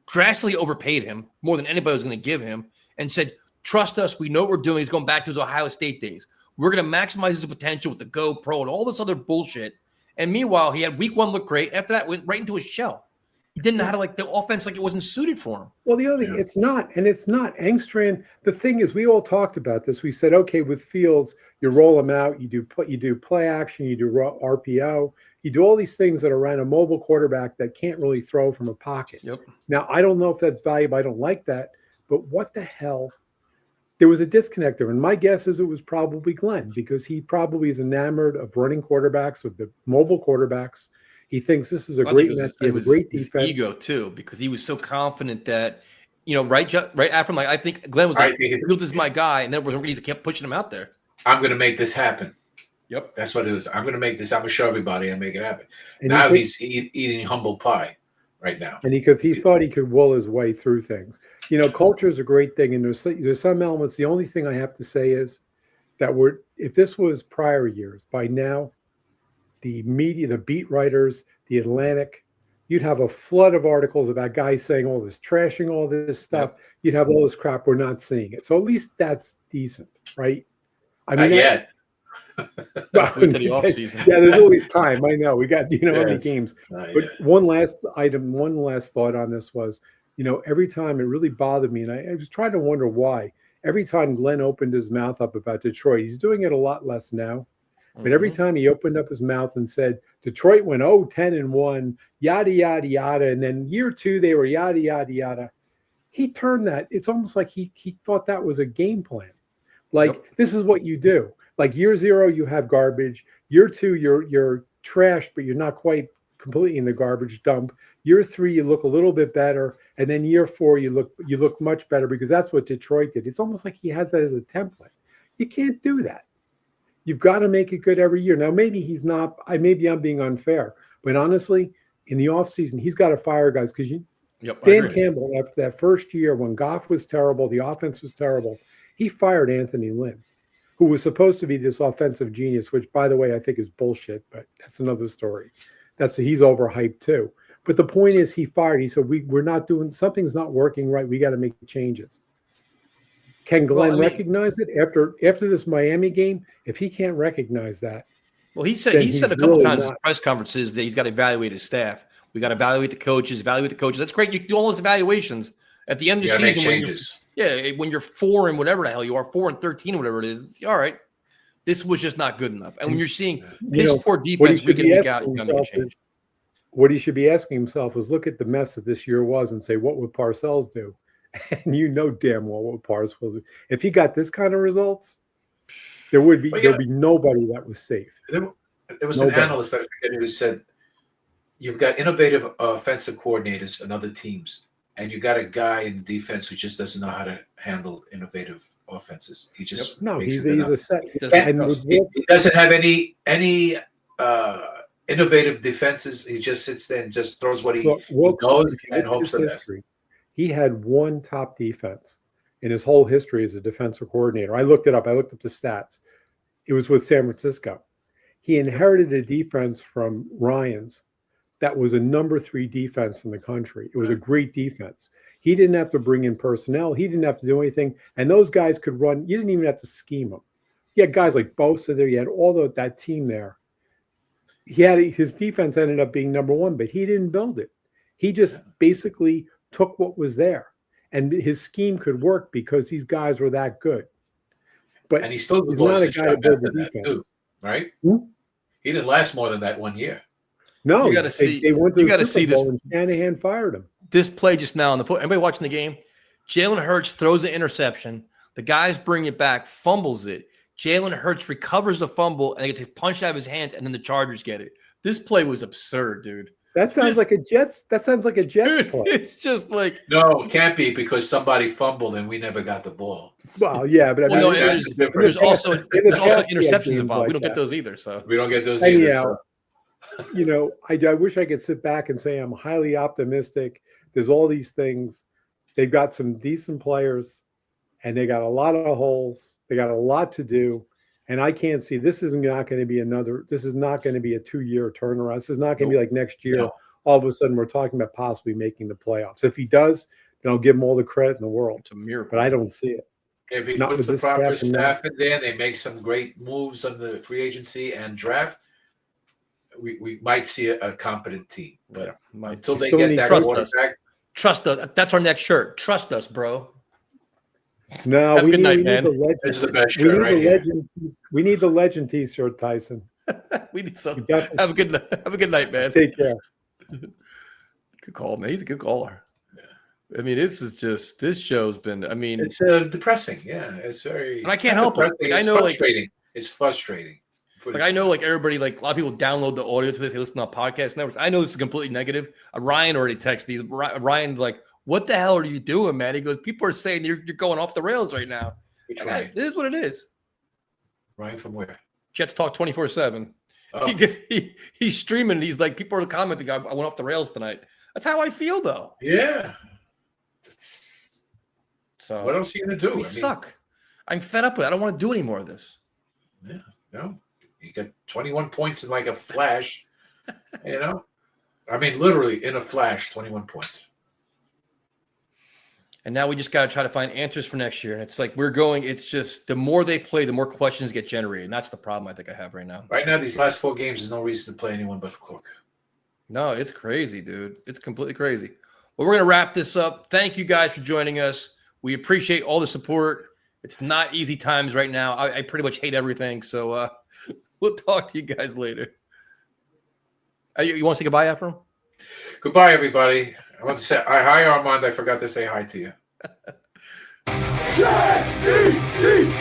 drastically overpaid him more than anybody was going to give him, and said, "Trust us, we know what we're doing." He's going back to his Ohio State days. We're going to maximize his potential with the GoPro and all this other bullshit. And meanwhile, he had week one look great. After that, went right into his shell. He didn't know how to the offense it wasn't suited for him. Well, the other thing, it's not Engstrand. The thing is, we all talked about this. We said, okay, with Fields, you roll him out, you do play action, you do RPO, you do all these things that are around a mobile quarterback that can't really throw from a pocket. Yep. Now, I don't know if that's valuable. I don't like that. But what the hell? There was a disconnect there. And my guess is it was probably Glenn because he probably is enamored of running quarterbacks, with the mobile quarterbacks. He thinks this is a great method, a great defense. His ego too, because he was so confident that, right after him, I think Glenn was like, Fields is my guy, and there was a reason he kept pushing him out there. I'm going to make this happen. Yep, that's what it was. I'm going to make this. I'm going to show everybody and make it happen. And now he's eating humble pie right now, and he thought he could will his way through things. Culture is a great thing, and there's some elements. The only thing I have to say is that if this was prior years, by now, the media, the beat writers, the Atlantic, you'd have a flood of articles about guys saying all this, trashing all this stuff. Yep. You'd have all this crap. We're not seeing it. So at least that's decent, right? I mean, not yet. Into the off season. Yeah, there's always time. I know we got how many games. But one last thought on this was, every time it really bothered me, and I was trying to wonder why. Every time Glenn opened his mouth up about Detroit, he's doing it a lot less now. But every time he opened up his mouth and said, Detroit went 10-1, yada, yada, yada. And then year two, they were yada, yada, yada. He turned that. It's almost like he thought that was a game plan. This is what you do. Like year zero, you have garbage. Year two, you're trash, but you're not quite completely in the garbage dump. Year three, you look a little bit better. And then year four, you look much better because that's what Detroit did. It's almost like he has that as a template. You can't do that. You've got to make it good every year. Now, maybe he's not. Maybe I'm being unfair, but honestly, in the offseason, he's got to fire guys because Dan Campbell, after that first year when Goff was terrible, the offense was terrible, he fired Anthony Lynn, who was supposed to be this offensive genius, which, by the way, I think is bullshit, but that's another story. He's overhyped too. But the point is, he fired. He said, we're not doing, something's not working right. We got to make changes. Can Glenn recognize it after this Miami game? If he can't recognize that, he said a couple times in his press conferences that he's got to evaluate his staff. We got to evaluate the coaches. That's great. You do all those evaluations at the end of the season. When you're 4 and whatever the hell you are, 4-13 or whatever it is. All right, this was just not good enough. And when you're seing piss poor defense, we can make out. What he should be asking himself is look at the mess that this year was and say, what would Parcells do? And damn well what Parcells will do. If he got this kind of results, there'd be nobody that was safe. There was an analyst, I forget, who said, you've got innovative offensive coordinators and other teams, and you got a guy in defense who just doesn't know how to handle innovative offenses. He just No, makes he's it a up. set. Doesn't And trust. with He doesn't have any innovative defenses. He just sits there and just throws what he Wilkes, knows if you and look at hopes his the best. history, he had one top defense in his whole history as a defensive coordinator. I looked it up. I looked up the stats. It was with San Francisco. He inherited a defense from Ryans that was a number 3 defense in the country. It was a great defense. He didn't have to bring in personnel. He didn't have to do anything. And those guys could run. You didn't even have to scheme them. You had guys like Bosa there. You had all that team there. His defense ended up being number 1, but he didn't build it. He just basically took what was there. And his scheme could work because these guys were that good. But And he still he's lost not a the guy to shot build after the that defense. too, right? Hmm? He didn't last more than that 1 year. No, You gotta see- they went to you the gotta Super see this- Bowl and Shanahan fired him. This play just now on the anybody watching the game, Jalen Hurts throws an interception. The guys bring it back, fumbles it. Jalen Hurts recovers the fumble and it gets punched out of his hands, and then the Chargers get it. This play was absurd, dude. That sounds like a Jets. That sounds like a Jets Dude, play. it's just like No, it can't be because somebody fumbled and we never got the ball. Well, yeah, but I well, mean, no, that's there's, the difference. there's also In the there's also past, we had interceptions games involved. We like don't get that. those either. So We don't get those either. anyhow, So. I wish I could sit back and say I'm highly optimistic. There's all these things. They've got some decent players, and they got a lot of holes. They got a lot to do, and I can't see this is not going to be another. This is not going to be a 2-year turnaround. This is not going to be like next year. No. All of a sudden, we're talking about possibly making the playoffs. If he does, then I'll give him all the credit in the world. it's a miracle. But I don't see it. If he Not puts with the this proper staff and staff in there, they make some great moves on the free agency and draft. We might see a competent team, but until You they still get need that trust quarterback, Trust us. That's our next shirt. Trust us, bro. No, Have a we good need, night, we man. need the legend. this is the best We shirt need right the here. legend. We need the legend T-shirt, Tyson. We need some. You definitely- Have a good night, man. Take care. Good call, man. He's a good caller. I mean, this show's been. I mean, It's depressing. Yeah, it's very. And I can't help it. depressing. Like, I It's know, like- frustrating. It's frustrating. like I know, like everybody, like a lot of people download the audio to this. They listen to podcast networks. I know this is completely negative. Ryan already texted me. Ryan's like, "What the hell are you doing, man?" He goes, "People are saying you're going off the rails right now." Which Like, Ryan? this is what it is. Ryan from where? Jets talk 24/7. Oh, He's streaming. And he's like, people are commenting. I went off the rails tonight. That's how I feel, though. yeah. So What else are you gonna do? we suck. I'm fed up with it. I don't want to do any more of this. No, you got 21 points in like a flash. You know, I mean, literally in a flash, 21 points. And now we just got to try to find answers for next year. And it's like it's just the more they play, the more questions get generated. And that's the problem I think I have right now. Right now, these last 4 games, there's no reason to play anyone but Cook. No, it's crazy, dude. It's completely crazy. Well, we're going to wrap this up. Thank you guys for joining us. We appreciate all the support. It's not easy times right now. I pretty much hate everything. So we'll talk to you guys later. You want to say goodbye, Ephraim? Goodbye, everybody. I want to say hi, Armand. I forgot to say hi to you. J-E-T-S-J-J